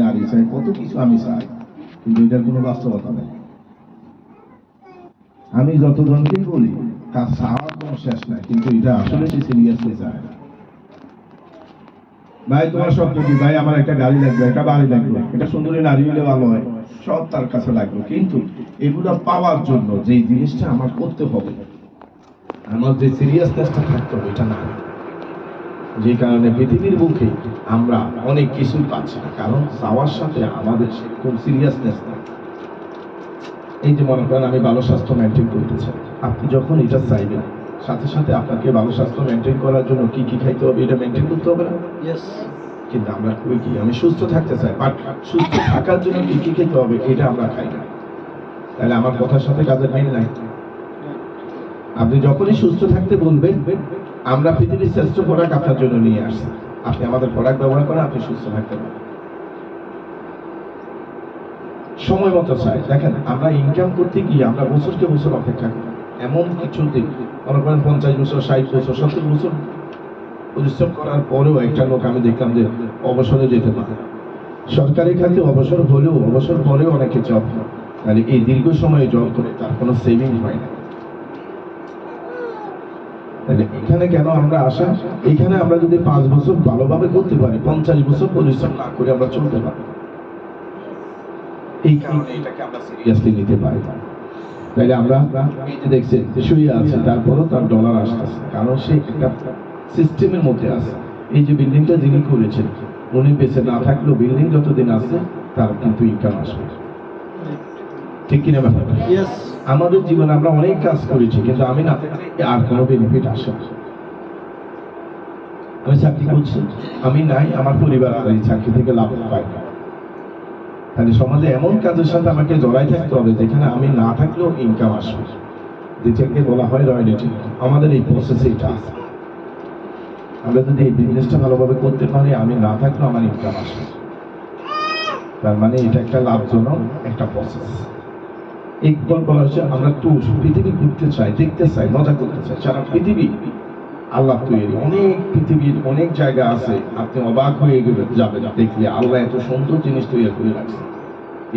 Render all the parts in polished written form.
গাড়ি চাই, কত কিছু আমি চাই, কিন্তু এটার কোনো বাস্তবতা নেই। আমি যতজনকেই বলি তার চাওয়ার কোনো শেষ নাই, কিন্তু এটা আসলে সে সিরিয়াসলি চায় না। ভাই তোমার স্বপ্ন কি? ভাই আমার একটা গাড়ি লাগবে, একটা বাড়ি লাগবে, এটা সুন্দরী নারী হলে ভালো হয়, সব তার কাছে লাগবে। কিন্তু এগুলো পাওয়ার জন্য যে জিনিসটা আমার করতে হবে, আমার যে সিরিয়াসনেসটা থাকতে হবে, এটা না। যে কারণে পৃথিবীর বুকে আমরা অনেক কিছুই পাচ্ছি না, কারণ চাওয়ার সাথে আমাদের সেরকম সিরিয়াসনেস নাই। এই যে মনে করেন আমি ভালো স্বাস্থ্য মেনটেন করতে চাই, আপনি যখন এটা চাইবেন, সাথে সাথে আপনাকে ভালো স্বাস্থ্য মেনটেন করার জন্য কি কি খাইতে হবে এটা মেনটেন করতে হবে না? কিন্তু আমরা কই কি, আমি সুস্থ থাকতে চাই, বাট সুস্থ থাকার জন্য কি কি খেতে হবে এটা আমরা খাই না। তাহলে আমার কথার সাথে কাজের মিল নাই। আপনি যখনই সুস্থ থাকতে বলবেন, আমরা পৃথিবীর শ্রেষ্ঠ প্রোডাক্ট আপনার জন্য নিয়ে আসছি, আপনি আমাদের প্রোডাক্ট ব্যবহার করেন, আপনি সুস্থ থাকতে পারেন। সময় মতো চাই। দেখেন আমরা ইনকাম করতে গিয়ে আমরা বছরকে বছর অপেক্ষা করি, এমন কিছু দিন মনে করেন 50 বছর, 60 বছর, 70 বছর পরিশ্রম করার পরেও একটা লোক আমি দেখলাম যে অবসরে যেতে পারে। সরকারি খাতে অবসর হলেও, অবসর পরেও অনেকে জব করে, তাহলে এই দীর্ঘ সময়ে জব করে তার কোনো সেভিং হয় না। তাহলে এখানে কেন আমরা আসা? এখানে আমরা যদি 5 বছর ভালোভাবে করতে পারি, 50 বছর পরিশ্রম না করে আমরা চলতে পারি। এই কারণে এটাকে আমরা সিরিয়াসলি নিতে পারি। তাইলে আমরা এই যে দেখছেন শুয়ে আছে, তারপরও তার ডলার আসতেছে, কারণ সে একটা সিস্টেমের মধ্যে আছে। এই যে বিল্ডিংটা যিনি করেছেন, উনি বেঁচে না থাকলেও বিল্ডিং যতদিন আছে তার কিন্তু ইনকাম আসবে, ঠিক কিনা ব্যাপারটা? আমাদের জীবনে আমরা অনেক কাজ করেছি, কিন্তু আমি না থাকলে আর কোনো বেনিফিট আসে না। আমি চাকরি করছি, আমি নাই, আমার পরিবার আর এই চাকরি থেকে লাভ পায় না। তাহলে সমাজে এমন কাজের সাথে আমাকে জড়াই থাকতে হবে যেখানে আমি না থাকলেও ইনকাম আসবে, যেটাকে বলা হয় রয়্যালটি। আমাদের এই প্রসেসে এটা আছে। আমরা যদি এই বিজনেসটা ভালোভাবে করতে পারি, আমি না থাকলেও আমার ইনকাম আসবে, তার মানে এটা একটা লাভজনক একটা প্রসেস। এই বলা হচ্ছে আমরা ট্যুর, পৃথিবী ঘুরতে চাই, দেখতে চাই, মজা করতে চাই। সারা পৃথিবী আল্লাহ তৈরি, অনেক পৃথিবীর অনেক জায়গা আছে, আপনি অবাক হয়ে যাবেন দেখলে আল্লাহ এত সুন্দর জিনিস তৈরি করে রাখছে।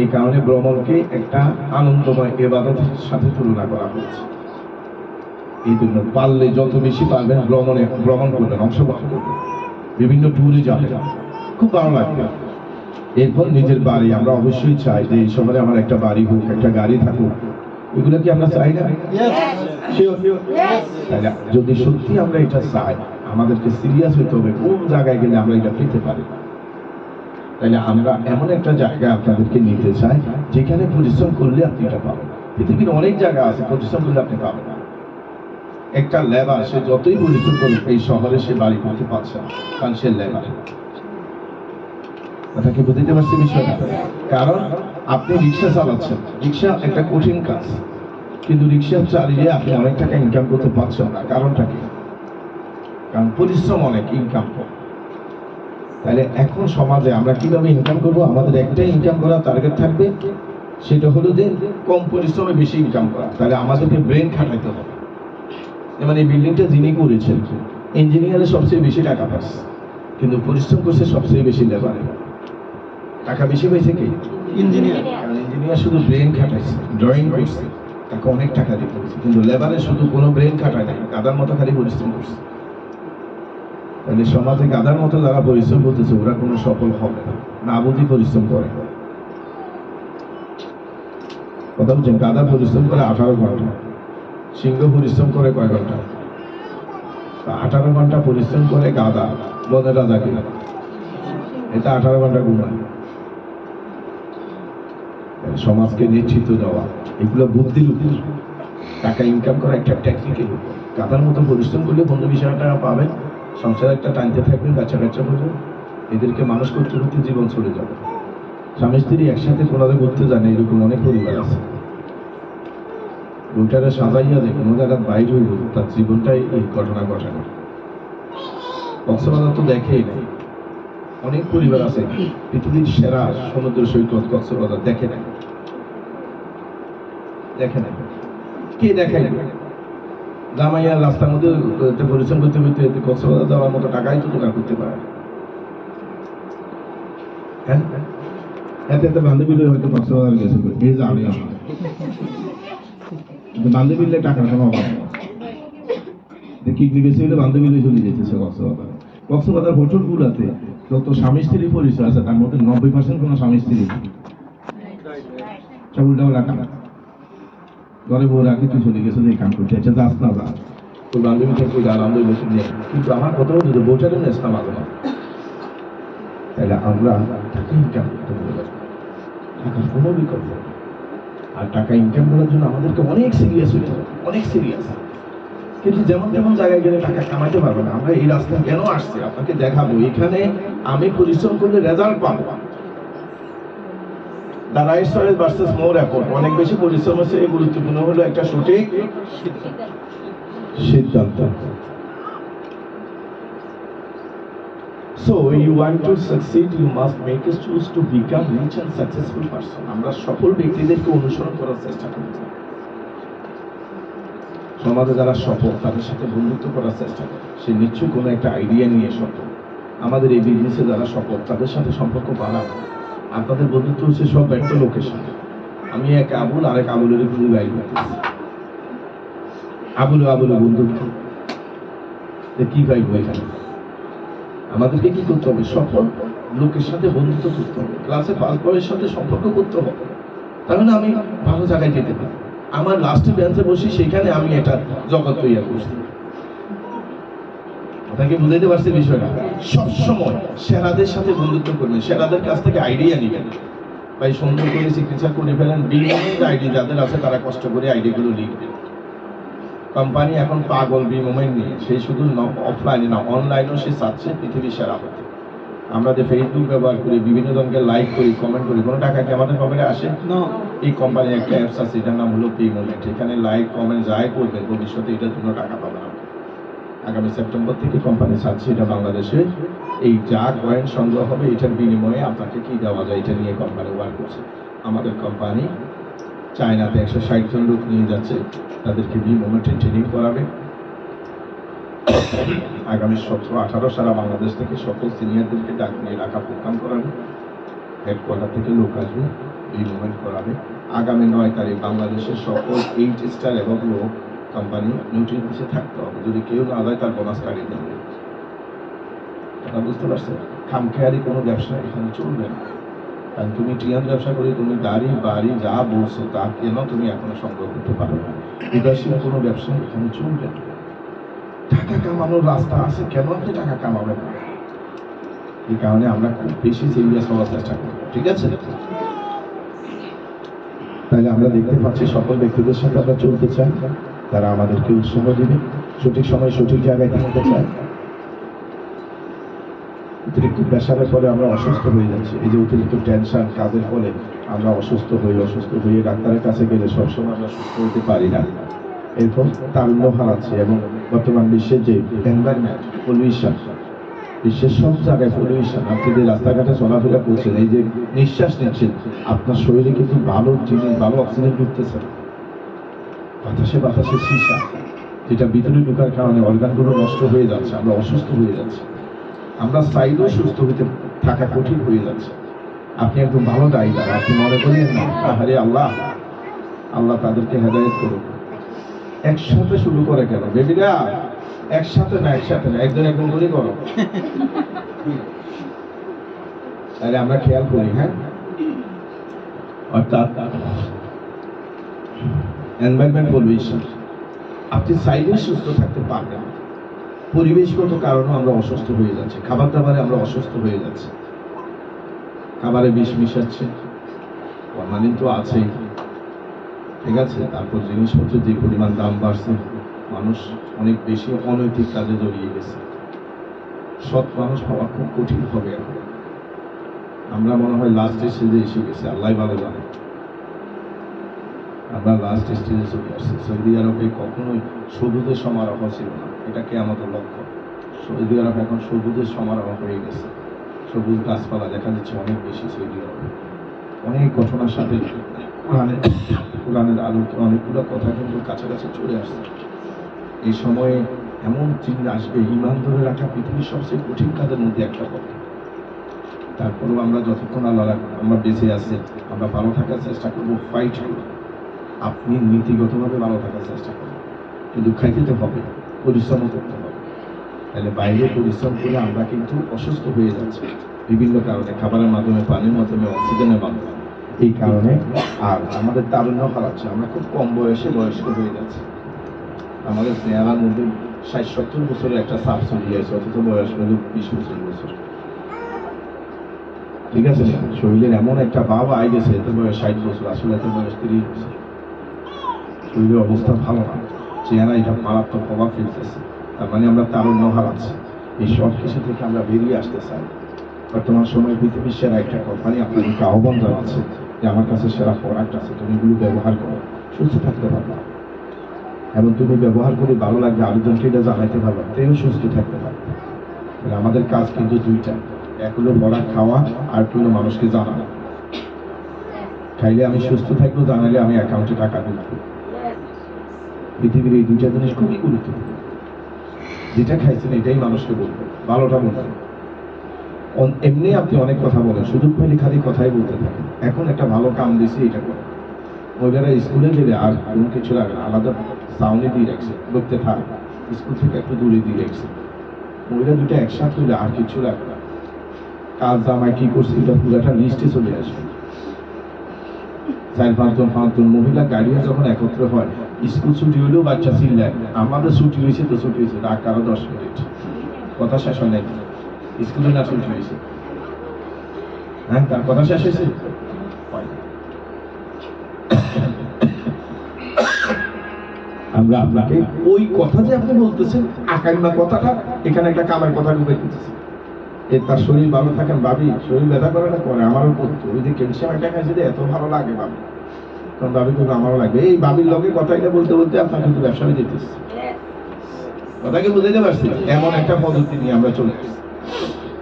এই কারণে ভ্রমণকে একটা আনন্দময় ইবাদতের সাথে তুলনা করা হয়েছে। এই জন্য পারলে যত বেশি পারবেন ভ্রমণ করবেন, অংশগ্রহণ করবেন, বিভিন্ন ট্যুরে যাবেন, খুব ভালো লাগবে। এরপর নিজের বাড়ি, আমরা অবশ্যই চাই যে এই শহরে আমার একটা বাড়ি হোক, একটা গাড়ি থাকুক, এগুলো কি আমরা চাই না? তাহলে যদি সত্যি আমরা এটা চাই, আমাদেরকে সিরিয়াস হইতে হবে কোন জায়গায় গেলে আমরা এটা পেতে পারি। তাহলে আমরা এমন একটা জায়গা আপনাদেরকে নিতে চাই যেখানে পরিশ্রম করলে আপনি এটা পাবেন। পৃথিবীর অনেক জায়গা আছে পরিশ্রম করলে আপনি পাবেন না। একটা লেবার সে যতই পরিশ্রম করুক, এই শহরে সে বাড়ি করতে পারছে না, কারণ সে লেবার। কথাকে বুঝতে পারছি বিষয়টা? কারণ আপনি রিক্সা চালাচ্ছেন, রিক্সা একটা কঠিন কাজ, কিন্তু রিক্সা চালিয়ে আপনি অনেক টাকা ইনকাম করতে পারছেন না। কারণটা কি? কারণ পরিশ্রম অনেক, ইনকাম কম। তাহলে এখন সমাজে আমরা কিভাবে ইনকাম করবো? আমাদের একটাই ইনকাম করার টার্গেট থাকবে, সেটা হলো যে কম পরিশ্রমে বেশি ইনকাম করা। তাহলে আমাদেরকে ব্রেন খাটাইতে হবে। যেমন এই বিল্ডিংটা যিনি করেছেন, ইঞ্জিনিয়ারের সবচেয়ে বেশি টাকা পাচ্ছে, কিন্তু পরিশ্রম করছে সবচেয়ে বেশি লেবারে। টাকা বেশি পাইছে কি? ইঞ্জিনিয়ার। কারণ ইঞ্জিনিয়ার শুধু ব্রেন খাটাইছে, ড্রয়িং করছে, তাকে অনেক টাকা দিতে হয়েছে, কিন্তু লেবারে শুধু কোনো ব্রেন খাটায় নাই, গাদার মতো খালি পরিশ্রম করছে। তাহলে সমাজে গাদার মতো যারা পরিশ্রম করতেছে ওরা কোনো সফল হবে না, না বুঝি পরিশ্রম করে। কথা বলছেন? গাদা পরিশ্রম করে 18 ঘন্টা, সিংহ পরিশ্রম করে কয় ঘন্টা? 18 ঘন্টা পরিশ্রম করে গাদা, বনে রাজা কিনা, এটা 18 ঘন্টা ঘুমায়। সমাজকে নেতৃত্ব দেওয়া, এগুলো বুদ্ধির উপর, টাকা ইনকাম করা একটা টেকনিকের উপর। গাদার মতো পরিশ্রম করলে 15-20 টাকা পাবেন, সংসার একটা টানতে থাকবেন, বাচ্চা কাচ্চা করবেন, এদেরকে মানুষ করতে করতে জীবন চলে যাবে। স্বামী স্ত্রী একসাথে কোলারে ঘুরতে জানে, এরকম অনেক পরিবার আছে। বইটারে সাজাইয়া যে কোনো জায়গার বাইরে হইব, তার জীবনটাই এই ঘটনা ঘটানো। কক্সবাজার তো দেখেই নাই, অনেক পরিবার আছে পৃথিবীর সেরা সমুদ্র সৈকত কক্সবাজার দেখে নাই, দেখে নাই। কে দেখে নাই? জামাইয়া রাস্তার মধ্যে পরিশ্রম করতে করতে কক্সবাজার যাওয়ার মতো টাকাই তো জোগাড় করতে পারে। হ্যাঁ, এতে এতে বান্ধবীদের হয়তো কক্সবাজার গেছে, এই যে আমি আমার কিন্তু বান্ধবীলে টাকার কোনো অভাব নেই। কিডনি বেশি হলে বান্ধবীলে চলে যেতেছে কক্সবাজার। কক্সবাজার হোটেল গুলাতে যত স্বামী স্ত্রী পরিচয় আছে তার মধ্যে 90% কোনো স্বামী স্ত্রী সব উল্টাও টাকা ঘরে বউ রাখি তুই চলে গেছে যে কাম করতে আছে, যাস না যা তোর বান্ধবী থেকে আনন্দ বেশি নিয়ে, কিন্তু আমার কথা হচ্ছে যে বউটারে নেস না মাঝে মাঝে। তাহলে আমরা টাকা ইনকাম করতে পারবো, টাকার কোনো বিকল্প নেই। আর টাকা ইনকাম করার জন্য আমাদেরকে অনেক সিরিয়াস হইতে হবে, অনেক সিরিয়াস। কিন্তু যেমন তেমন জায়গায় গেলে টাকা কামাইতে পারবো না। আমরা এই রাস্তায় কেন আসছি আপনাকে দেখাবো। এখানে আমি পরিশ্রম করলে রেজাল্ট পাবো। The right choice versus more effort, অনেক বেশি পরিশ্রম হচ্ছে, গুরুত্বপূর্ণ হলো একটা সঠিক সিদ্ধান্ত। So you want to succeed, you must make a choose to become rich and successful person. আমরা সফল ব্যক্তিদেরকে অনুসরণ করার চেষ্টা করছি। সমাজে যারা সফল তাদের সাথে বন্ধুত্ব করার চেষ্টা করে, সে নিশ্চয়ই কোনো একটা আইডিয়া নিয়ে সফল। আমাদের এই বিজনেসে যারা সফল তাদের সাথে সম্পর্ক বাড়ানো। আপনাদের বন্ধুত্ব হচ্ছে সব ব্যর্থ লোকের সাথে। আমি এক আবুল আরেক আবুলের খুঁজে বাইর করতেছি, আবুল আবুল বন্ধুত্ব কি পাইব এখানে? আমাদেরকে কি করতে হবে? সফল লোকের সাথে বন্ধুত্ব করতে হবে, ক্লাসে পাস বয়ের সাথে সম্পর্ক করতে হবে, তাহলে আমি ভালো জায়গায় যেতে পারি। আমার লাস্টে বেঞ্চে বসি, সেখানে আমি এটা জগৎ তৈরি করছি। আপনাকে বুঝাইতে পারছি বিষয়টা? সবসময় সেরাদের সাথে বন্ধুত্ব করবেন, সেরাদের কাছ থেকে আইডিয়া নেবেন। ভাই সুন্দর করে চিকিৎসা করে ফেলেন, বিনিময়ের আইডি যাদের আছে তারা কষ্ট করে আইডিগুলো লিখবেন। কোম্পানি এখন পাগল বিমোমেন্ট নিয়ে, সেই শুধু অফলাইনে না অনলাইনেও সে চাচ্ছে পৃথিবীর সেরা হতে। আমরা যে ফেসবুক ব্যবহার করি, বিভিন্ন জনকে লাইক করি, কমেন্ট করি, কোনো টাকা কি আমাদের পকেটে আসে না? এই কোম্পানির একটা অ্যাপস আছে, এটার নাম হলো বিমোমেন্ট। এখানে লাইক কমেন্ট যাই করবেন ভবিষ্যতে এটার জন্য টাকা পাবেন। আগামী সেপ্টেম্বর থেকে কোম্পানি ছাড়ছে এটা বাংলাদেশে। এই যা কয়েন সংগ্রহ হবে এটার বিনিময়ে আপনাকে কি দেওয়া যায় এটা নিয়ে কোম্পানি ওয়ার্ক করছে। আমাদের কোম্পানি চায়নাতে 160 জন লোক নিয়ে যাচ্ছে, তাদেরকে বিমোমেন্টে ট্রেনিং করাবে। আগামী 17-18 সারা বাংলাদেশ থেকে সকল সিনিয়রদেরকে ডাক নিয়ে রাখা প্রোগ্রাম করাবে। হেডকোয়ার্টার থেকে লোক আসবে, বিমোমেন্ট করাবে। আগামী 9 তারিখ বাংলাদেশের সকল 8 স্টার এবং লোক কোম্পানি নিউট্রির পিছিয়ে থাকতে হবে। যদি কেউ না যায় তার বোনাস কাটিয়ে দেবে। কথা বুঝতে পারছেন? খামখেয়ালি কোনো ব্যবসা এখানে চলবে না। কারণ তুমি টিয়ার ব্যবসা করে তুমি গাড়ি বাড়ি যা বলছো তা কেন তুমি এখনো সংগ্রহ করতে পারো না। উদাসীন কোনো ব্যবসা এখানে চলবে না। টাকা কামানোর রাস্তা আছে, কেন আপনি টাকা কামাবেন না? এই কারণে আমরা খুব বেশি সিরিয়াস হওয়ার চেষ্টা করি, ঠিক আছে? তাহলে আমরা দেখতে পাচ্ছি সকল ব্যক্তিদের সাথে আমরা চলতে চাই, তারা আমাদেরকে উৎসাহ দিবে, সঠিক সময় সঠিক জায়গায় থাকতে চায়। অতিরিক্ত প্রেশারের ফলে আমরা অসুস্থ হয়ে যাচ্ছি। এই যে অতিরিক্ত টেনশন কাজের ফলে আমরা অসুস্থ হয়ে ডাক্তারের কাছে গেলে সবসময় আমরা সুস্থ হতে পারি না। এরপর তারুণ্য হারাচ্ছে। এবং বর্তমান বিশ্বের যে এনভায়রনমেন্ট পলিউশন, বিশ্বের সব জায়গায় পলিউশন। আপনি যে রাস্তাঘাটে চলাফেরা করছেন, এই যে নিঃশ্বাস নিচ্ছেন, আপনার শরীরে কিন্তু ভালো জিনিস, ভালো অক্সিজেন ঢুকতেছে। বাতাসে সীসা, যেটা ভিতরে ঢোকার কারণে অর্গানগুলো নষ্ট হয়ে যাচ্ছে, আমরা অসুস্থ হয়ে যাচ্ছি। আমরা চাইলেও সুস্থ হইতে থাকা কঠিন হয়ে যাচ্ছে। আপনি একদম ভালো ড্রাইভার, আপনি মনে করেন না আরে আল্লাহ আল্লাহ তাদেরকে হেদায়েত করুন। একসাথে শুরু করে কেন বেবিরা? একসাথে না, একজন করে করো। তাহলে আমরা খেয়াল করি, হ্যাঁ? অর্থাৎ এনভায়রনমেন্ট পলিউশন, আপনি চাইলে সুস্থ থাকতে পারবেন। পরিবেশগত কারণে আমরা অসুস্থ হয়ে যাচ্ছি, খাবার দাবারে আমরা অসুস্থ হয়ে যাচ্ছি, খাবারে বিষ মিশাচ্ছে, ফরমালিন তো আছেই, ঠিক আছে? তারপর জিনিসপত্রের যে পরিমাণ দাম বাড়ছে, মানুষ অনেক বেশি অনৈতিক কাজে জড়িয়ে গেছে। সৎ মানুষ হওয়া খুব কঠিন হবে এখন। আমরা মনে হয় লাস্ট স্টেজে এসে গেছি, আল্লাহ ভালো জানে। আমরা লাস্ট স্টেজে চলে আসছি। সৌদি আরবে কখনোই সবুজের সমারোহ ছিল না, এটাকে আমাদের লক্ষ্য। সৌদি আরব এখন সবুজের সমারোহ হয়ে গেছে। সবুজ গাছপালা দেখা যাচ্ছে অনেক বেশি সৌদি আরবে। অনেক ঘটনার সাথে কোরআনের আলোকে অনেকগুলো কথা কিন্তু কাছাকাছি চলে আসছে। এই সময়ে এমন দিন আসবে, ঈমান ধরে রাখা পৃথিবীর সবচেয়ে কঠিন কাজের মধ্যে একটা কথা। তারপরেও আমরা যতক্ষণ আল্লাহ আমরা বেঁচে আছি আমরা ভালো থাকার চেষ্টা করবো, ফাইট করবো। আপনি নীতিগতভাবে ভালো থাকার চেষ্টা করবেন, কিন্তু খাইতে তো হবে, পরিশ্রমও করতে হবে। তাহলে বাইরে পরিশ্রম করে আমরা কিন্তু অসুস্থ হয়ে যাচ্ছি বিভিন্ন কারণে, খাবারের মাধ্যমে, পানির মাধ্যমে, অক্সিজেনের মাধ্যমে। এই কারণে আর আমাদের তারুণ্য হারাচ্ছে, আমরা খুব কম বয়সে বয়স্ক হয়ে যাচ্ছি। আমাদের চেহারার মধ্যে 60-70 বছরের একটা সাপ চলে আছে, অথচ বয়স হলো 20-25 বছর। ঠিক আছে, শরীরের এমন একটা ভাব আই গেছে, এত বয়স 60 বছর, আসলে এত বয়স 30 বছর। শরীরের অবস্থা ভালো না, চেহারা এটা মারাত্মক প্রভাব ফেলতেছে। তার মানে আমরা তারুণ্য হারাচ্ছি। এই সব কিছু থেকে আমরা বেরিয়ে আসতে চাই। বর্তমান সময়ে পৃথিবীর সেরা একটা কোম্পানি আপনাদেরকে আহ্বান জানাচ্ছে যে আমার কাছে সেরা প্রোডাক্ট আছে, তুমি এগুলো ব্যবহার করো, সুস্থ থাকতে পারবা। এবং তুমি ব্যবহার করে ভালো লাগবে, আরেকজনকে এটা জানাইতে পারবা, তেও সুস্থ থাকতে পারবে। আমাদের কাজ কিন্তু দুইটা, এক হলো প্রোডাক্ট খাওয়া, আর হলো মানুষকে জানানো। খাইলে আমি সুস্থ থাকবো, জানালে আমি অ্যাকাউন্টে টাকা দিব। পৃথিবীর এই দুইটা জিনিস খুবই গুরুত্বপূর্ণ। যেটা খাইছেন এটাই মানুষকে বলবেন, ভালোটা বলবেন। এমনি আপনি অনেক কথা বলেন, সুযোগ পেলে খালি কথাই বলতে থাকেন। এখন একটা ভালো কাম দিয়েছি, এটা করেন। মহিলারা স্কুলে গেলে আর কোনো কিছু লাগে না, আলাদা সাউন্ডে দিয়ে রাখছে, লোকতে থাক, স্কুল থেকে একটু দূরে দিয়ে রাখছে। মহিলা দুটো একসাথে হলে আর কিছু লাগে না। কাজ জামাই কি করছে এটা পুরাটা লিস্টে চলে আসবে। 4-5 জন মহিলা গাড়িও যখন একত্র হয়, স্কুল ছুটি হলেও বাচ্চা চিল্লায়, আমাদের ছুটি হয়েছে তো ছুটি হয়েছে, রাগ আরো 10 মিনিট, কথা শেষ হয় নাই, স্কুলে না ছুটি হয়েছে, হ্যাঁ তার কথা শেষ হয়েছে। আমরা আপনাকে ওই কথা যে আপনি বলতেছেন আকাইমা কথাটা, এখানে একটা কামের কথা ঢুকে দিতেছে। তার শরীর ভালো থাকেন, ভাবি শরীর ব্যথা করে না, করে আমারও করতো, ওই যে ক্যালসিয়াম একটা খাইছে যে এত ভালো লাগে ভাবি, তখন ভাবি কিন্তু আমারও লাগবে। এই ভাবির লগে কথা এটা বলতে বলতে আপনার কিন্তু ব্যবসা হয়ে যেতেছে। কথাকে বুঝাইতে পারছি? এমন একটা পদ্ধতি নিয়ে আমরা চলে আসছি,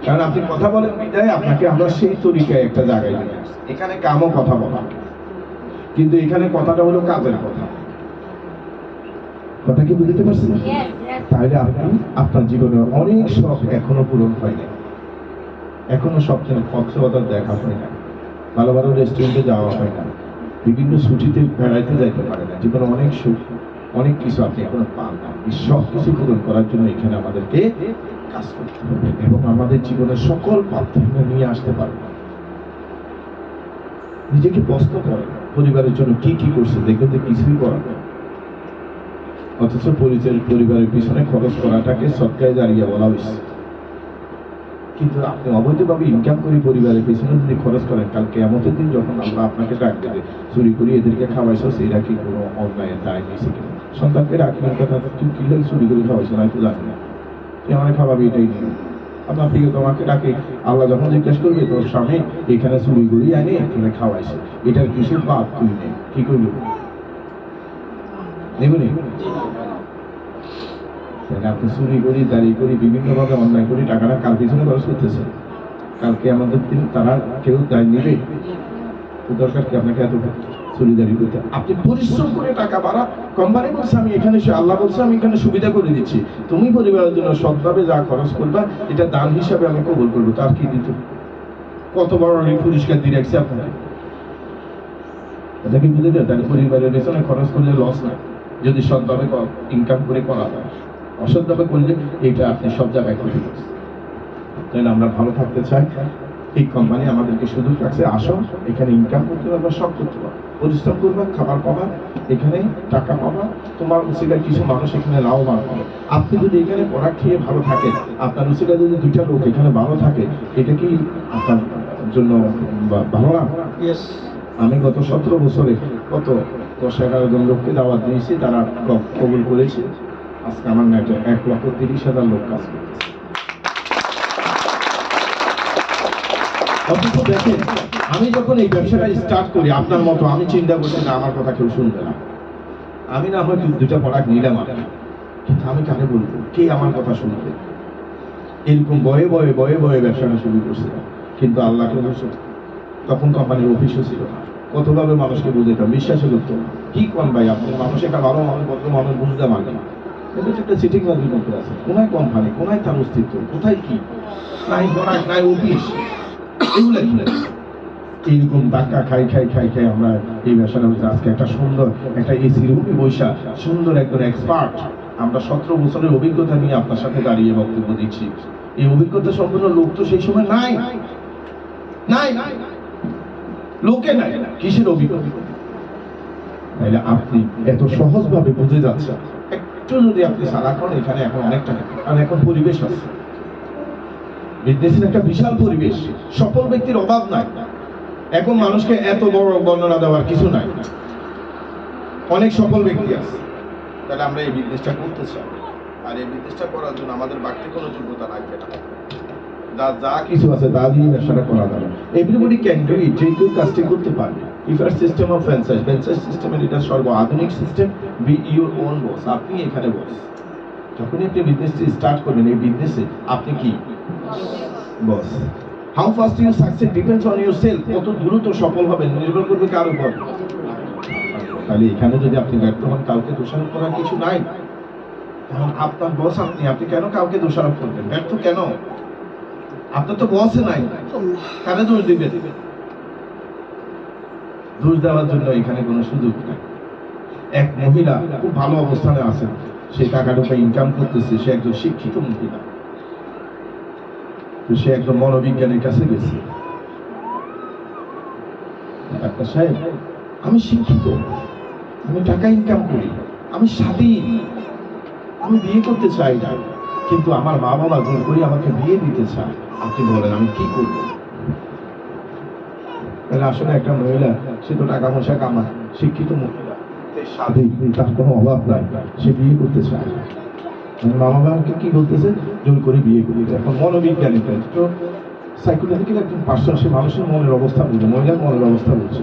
কারণ আপনি কথা বলেন বিদায় আপনাকে আমরা সেই তরিকায় একটা জায়গায় নিয়ে আসছি। এখানে কামও কথা বলা, কিন্তু এখানে কথাটা হলো কাজের কথা। কথা কি বুঝতে পারছেন? তাহলে আপনি আপনার জীবনে অনেক শখ এখনো পূরণ হয়নি, এখনো স্বপ্নের কক্সবাজার দেখা হয় না, ভালো ভালো রেস্টুরেন্টে যাওয়া হয় না, বিভিন্ন ছুটিতে বেড়াইতে যাইতে পারে না, জীবনে অনেক সুখ, অনেক কিছু আপনি এখনো পান না। এই সব কিছু পূরণ করার জন্য এখানে আমাদেরকে কাজ করতে হবে এবং আমাদের জীবনের সকল পাপ নিয়ে আসতে পারবে। নিজেকে প্রশ্ন করেন, পরিবারের জন্য কি কি করছে, দেখবেন যে কিছুই করা যায়, অথচ পরিবারের পিছনে খরচ করাটাকে সৎকারে দাঁড়িয়ে বলা হয়েছে। কিন্তু আপনি অবৈধভাবে ইনকাম করে পরিবারের পিছনে যদি খরচ করেন, কাল কিয়ামতের দিন যখন আল্লাহ আপনাকে ডাক দেবে, চুরি করে এদেরকে খাওয়াইছো, সেটা কি কোনো অন্যায়ের দায় নিয়েছে কিনা? সন্তানকে রাখবেন কথা, তুই কি লাগে চুরি করে খাওয়াইছো, না তো জানি না, তুই আমার খাওয়াবি, এটাই নিয়ে আপনার থেকে তোমাকে ডাকে। আল্লাহ যখন জিজ্ঞেস করবে তোর স্বামী এখানে চুরি করে আনে তোরে খাওয়াইছে, এটার কিছু পাপ তুই নেই, কি করবি? নেবনি? আপনি চুরি করি, দাঁড়িয়ে করি, বিভিন্নভাবে অন্যায় করি, টাকাটা কার পিছনে খরচ করতেছে? কালকে আমাদের দিন তারা কেউ দায় নিবে? দরকার কি আপনাকে এত চুরি দাঁড়িয়ে করতে? আপনি পরিশ্রম করে টাকা বাড়া, কোম্পানি বলছে আমি এখানে, আল্লাহ বলছে আমি এখানে সুবিধা করে দিচ্ছি, তুমি পরিবারের জন্য সৎভাবে যা খরচ করবা এটা দান হিসাবে আমি কবুল করবো। তার কি দিত? কত বড় পুরস্কার দিয়ে রাখছে আপনাকে, এটা কি বুঝে যায়? তাহলে পরিবারের পেছনে খরচ করলে লস না, যদি সৎভাবে ইনকাম করে করা যায়। অসৎভাবে করলে এটা আপনি সব জায়গায় ক্ষতি করছেন। তাই আমরা ভালো থাকতে চাই, এই কোম্পানি আমাদেরকে সুযোগ রাখছে, আসো এখানে ইনকাম করতে পারবা, সব করতে পারবা, পরিশ্রম করবা, খাবার পাবা, এখানে টাকা পাবা, তোমার উচিলায় কিছু মানুষ এখানে লাভবান হবে। আপনি যদি এখানে পড়া খেয়ে ভালো থাকেন, আপনার উচিলায় যদি 2টা লোক এখানে ভালো থাকে, এটা কি আপনার জন্য ভালো না? আমি গত 17 বছরে কত 10-11 জন লোককে দাওয়াত দিয়েছি, তারা কবুল করেছে। আজকে আমার নেটে 1,30,000 লোক কাজ করতেছে। অথচ দেখেন, আমি যখন এই ব্যবসাটা স্টার্ট করি, আপনার মতো আমি চিন্তা করছি না আমার কথা কেউ শুনবে না, আমি না হয় 2টা প্রোডাক্ট নিলাম, কিন্তু আমি কাকে বলবো, কে আমার কথা শুনবে? এরকম বয়ে বয়ে ব্যবসাটা শুরু করছিলাম, কিন্তু আল্লাহকে বলছো, তখন কোম্পানির অফিসও ছিল না, কতভাবে মানুষকে বুঝাইতাম, বিশ্বাসে করতো না। কি কোন ভাই আপনি মানুষ, একটা ভালো মানুষ, ভদ্র মানুষ বুঝতে পারবেন না, এটা একটা সিটিং বাজির মধ্যে আছে। কোনায় কোম্পানি, কোনায় তার অস্তিত্ব, কোথায় কি নাই, প্রোডাক্ট নাই, অফিস, এগুলো কি? এইরকম ধাক্কা খাই আমরা এই ব্যবসাটা আজকে একটা সুন্দর একটা এসি রুমে বৈশা সুন্দর একজন এক্সপার্ট, আমরা 17 বছরের অভিজ্ঞতা নিয়ে আপনার সাথে দাঁড়িয়ে বক্তব্য দিচ্ছি। এই অভিজ্ঞতা সম্পন্ন লোক তো সেই সময় নাই, লোকে নাই, কিসের অভিজ্ঞতা? তাইলে আপনি এত সহজভাবে বুঝে যাচ্ছেন, একটু যদি আপনি সারাক্ষণ এখানে এখন অনেকটা, কারণ এখন পরিবেশ আছে, বিদেশের একটা বিশাল পরিবেশ, সফল ব্যক্তির অভাব নাই। এখন মানুষকে এত বড় বর্ণনা দেওয়ার কিছু নাই, অনেক সফল ব্যক্তি আছে। তাহলে আমরা এই বিজনেসটা করতে চাই, আর এই বিজনেসটা করার জন্য আমাদের বাড়তি কোনো যোগ্যতা লাগবে না, যা কিছু আছে তা দিয়ে ব্যবসাটা করা যাবে। এভরিবডি ক্যান ডু ইট, যে কেউ কাজটি করতে পারবে। ইফার সিস্টেম অফ ফ্র্যাঞ্চাইজ সিস্টেমের এটা সর্ব আধুনিক সিস্টেম। বি ইউর ওন বস, আপনি এখানে বস। যখনই আপনি বিজনেসটি স্টার্ট করবেন, এই বিজনেসে আপনি কি boss. How fast you success depends on yourself, কত দ্রুত সফল হবেন নির্ভর করবে কার উপর। তাহলে এখানে যদি আপনি ব্যর্থ হন, কাউকে দোষারোপ করার কিছু নাই, কারণ আপনার বস আপনি কেন কাউকে দোষারোপ করবেন? ব্যর্থ কেন? আপনার তো বসে নাই, কারে দোষ দিবেন? দোষ দেওয়ার জন্য এখানে কোনো সুযোগ নাই। এক মহিলা খুব ভালো অবস্থানে আছেন, সে টাকা টাকা ইনকাম করতেছে, সে একজন শিক্ষিত মহিলা, তো সে একজন মনোবিজ্ঞানীর কাছে গেছে। ডাক্তার সাহেব, আমি শিক্ষিত, আমি টাকা ইনকাম করি, আমি স্বাধীন, আমি বিয়ে করতে চাই না, কিন্তু আমার মা বাবা জোর করে আমাকে বিয়ে দিতে চায়, আপনি বলেন আমি কি করব? তাহলে আসলে একটা মহিলা, সে তো টাকা পয়সা কামায়, শিক্ষিত মহিলা, স্বাধীন, তার কোনো অভাব নাই, সে বিয়ে করতে চায় না। মা বাবাকে কি বলতেছে? জোর করে বিয়ে করি। এখন মনোবিজ্ঞানীটা তো সাইকোলজিক্যাল একজন পার্সন, সে মানুষের মনের অবস্থা বুঝে, মহিলার মনের অবস্থা বুঝছে।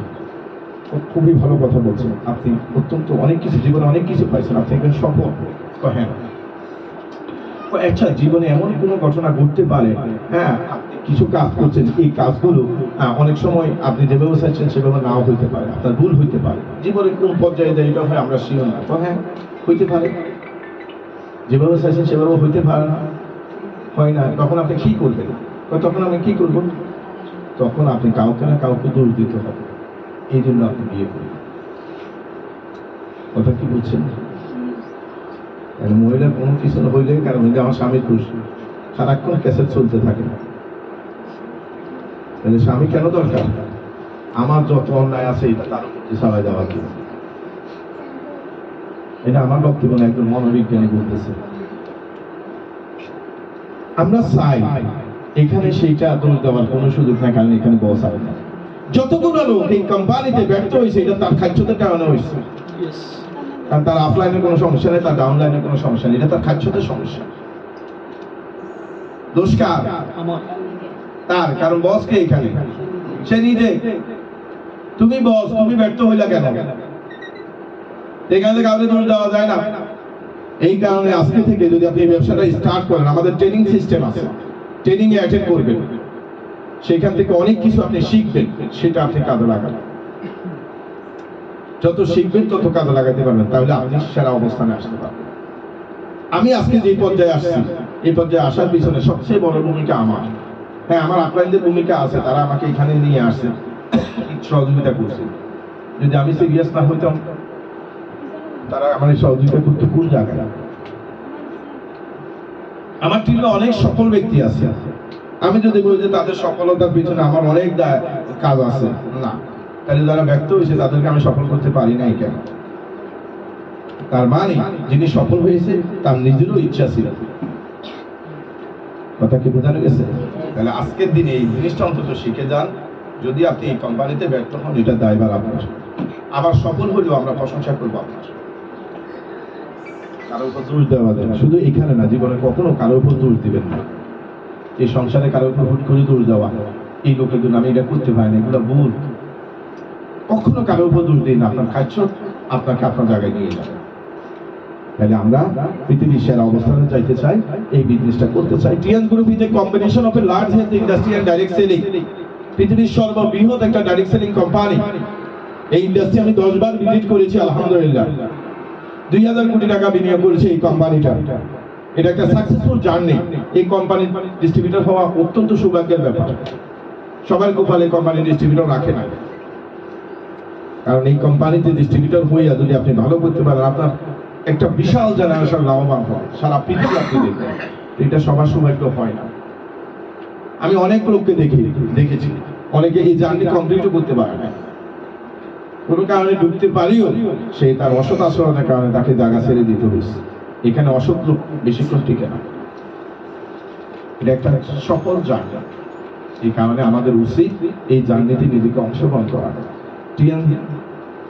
খুবই ভালো কথা বলছেন আপনি, অত্যন্ত অনেক কিছু জীবনে অনেক কিছু পাইছেন, আপনি একজন সফল। হ্যাঁ, আচ্ছা, জীবনে এমন কোনো ঘটনা ঘটতে পারে, হ্যাঁ, আপনি কিছু কাজ করছেন, এই কাজগুলো অনেক সময় আপনি যেভাবে চাইছেন সেভাবে নাও হইতে পারে, আপনার ভুল হইতে পারে। জীবনে কোন পর্যায়ে দেয় এটা হয় আমরা শিওর না, তো হ্যাঁ হইতে পারে, যেভাবে চাইছেন সেভাবে হইতে পারে না, হয় না, তখন আপনি কি করবেন? তখন আমি কি করব? তখন আপনি কাউকে না কাউকে দোষ দিতে হবে, এই জন্য আপনি বিয়ে করবেন। কথা কি বলছেন? মহিলার কোনো কিছু হইলে, কারণ আমার স্বামীর খুশি, সারাক্ষণ ক্যাসেট চলতে থাকে, তাহলে স্বামী কেন দরকার? আমার যত অন্যায় আছে এটা তার উপর চালাই দেওয়া কি? এটা আমার বক্তব্য না, একজন মনোবিজ্ঞানী বলতেছে। আমরা চাই এখানে সেইটা দোষ দেওয়ার কোনো সুযোগ নাই, কারণ এখানে বস আছে না। যতগুলো লোক এই কোম্পানিতে ব্যর্থ হয়েছে, এটা তার খাদ্যদের কারণে হয়েছে, কারণ তার অফলাইনের কোনো সমস্যা নেই, তার ডাউনলাইনের কোনো সমস্যা নেই, এটা তার খাদ্যদের সমস্যা। দোষ কার? তার, কারণ বসকে এখানে সে নিজে। তুমি বস, তুমি ব্যর্থ হইলা কেন? এখানে কাউকে দোষ দেওয়া যায় না। এই কারণে আজকে থেকে যদি আপনি এই ব্যবসাটা স্টার্ট করেন, আমাদের ট্রেনিং সিস্টেম আছে, ট্রেনিং এ অ্যাটেন্ড করবেন, সেখান থেকে অনেক কিছু আপনি শিখবেন, সেটা আপনি কাজে লাগাবেন। যত শিখবেন তত কাজে লাগাতে পারবেন, তাহলে আপনি সেরা অবস্থানে আসতে পারবেন। আমি আজকে যে পর্যায়ে আসছি, এই পর্যায়ে আসার পিছনে সবচেয়ে বড় ভূমিকা আমার। হ্যাঁ, আমার আপনাদের ভূমিকা আছে, তারা আমাকে এখানে নিয়ে আসছে, সহযোগিতা করছে। যদি আমি সিরিয়াস না হইতাম, তারা আমার সহযোগিতা করতে কোন জায়গায়? আমার টিমে অনেক সফল ব্যক্তি আছে, আমি যদি বলি যে তাদের সফলতার পিছনে আমার অনেক কাজ আছে, না, তাহলে যারা ব্যর্থ হয়েছে তাদেরকে আমি সফল করতে পারি নাই কেন? তার মানে যিনি সফল হয়েছে তার নিজেরও ইচ্ছা ছিল। কথা কি বোঝানো গেছে? তাহলে আজকের দিনে এই জিনিসটা অন্তত শিখে যান, যদি আপনি এই কোম্পানিতে ব্যর্থ হন, এটা দায়ভার আপনার। আবার সফল হলেও আমরা প্রশংসা করবো আপনার, কারোর উপর দোষ দেওয়া যায় না। শুধু এখানে না, জীবনে কখনো কারোর উপর দোষ দিবেন না। এই সংসারে কারোর উপর হুট করে দোষ দেওয়া, এই লোকের জন্য আমি এটা করতে পারি না, এগুলো ভুল। কখনো কারোর উপর দোষ দিই না, আপনার খাচ্ছ আপনাকে আপনার জায়গায় নিয়ে যাবে। তাহলে আমরা পৃথিবীর সেরা অবস্থানে যাইতে চাই, এই বিজনেসটা করতে চাই। TN group is a combination of a large health industry and direct selling. পৃথিবীর সর্ববৃহৎ একটা ডাইরেক্ট সেলিং কোম্পানি। এই ইন্ডাস্ট্রি আমি 10 বার ভিজিট করেছি, আলহামদুলিল্লাহ। 2000 কোটি টাকা বিনিয়োগ করেছে এই কোম্পানিটা। এটা একটা সাকসেসফুল জার্নি। এই কোম্পানির ডিস্ট্রিবিউটর হওয়া অত্যন্ত সৌভাগ্যের ব্যাপার। সবার গোপালে কোম্পানি ডিস্ট্রিবিউটর রাখে না, কারণ এই কোম্পানিতে ডিস্ট্রিবিউটর হইয়া যদি আপনি ভালো করতে পারেন আপনার একটা বিশাল জেনারেশন লাভবান হবে, সারা পৃথিবী আপনি দেখবেন। এটা সবার সৌভাগ্য হয় না। আমি অনেক লোককে দেখেছি অনেকে এই জার্নি কমপ্লিটও করতে পারে না, কোনো কারণে ঢুকতে পারিও সে তার অসৎ আচরণের কারণে তাকে জায়গা ছেড়ে দিতে হয়েছে। এখানে অসৎ লোক বেশিক্ষণ টিকে না, এটা একটা সফল জার্নি। এই কারণে আমাদের উচিত এই জার্নিতে নিজেকে অংশগ্রহণ করা।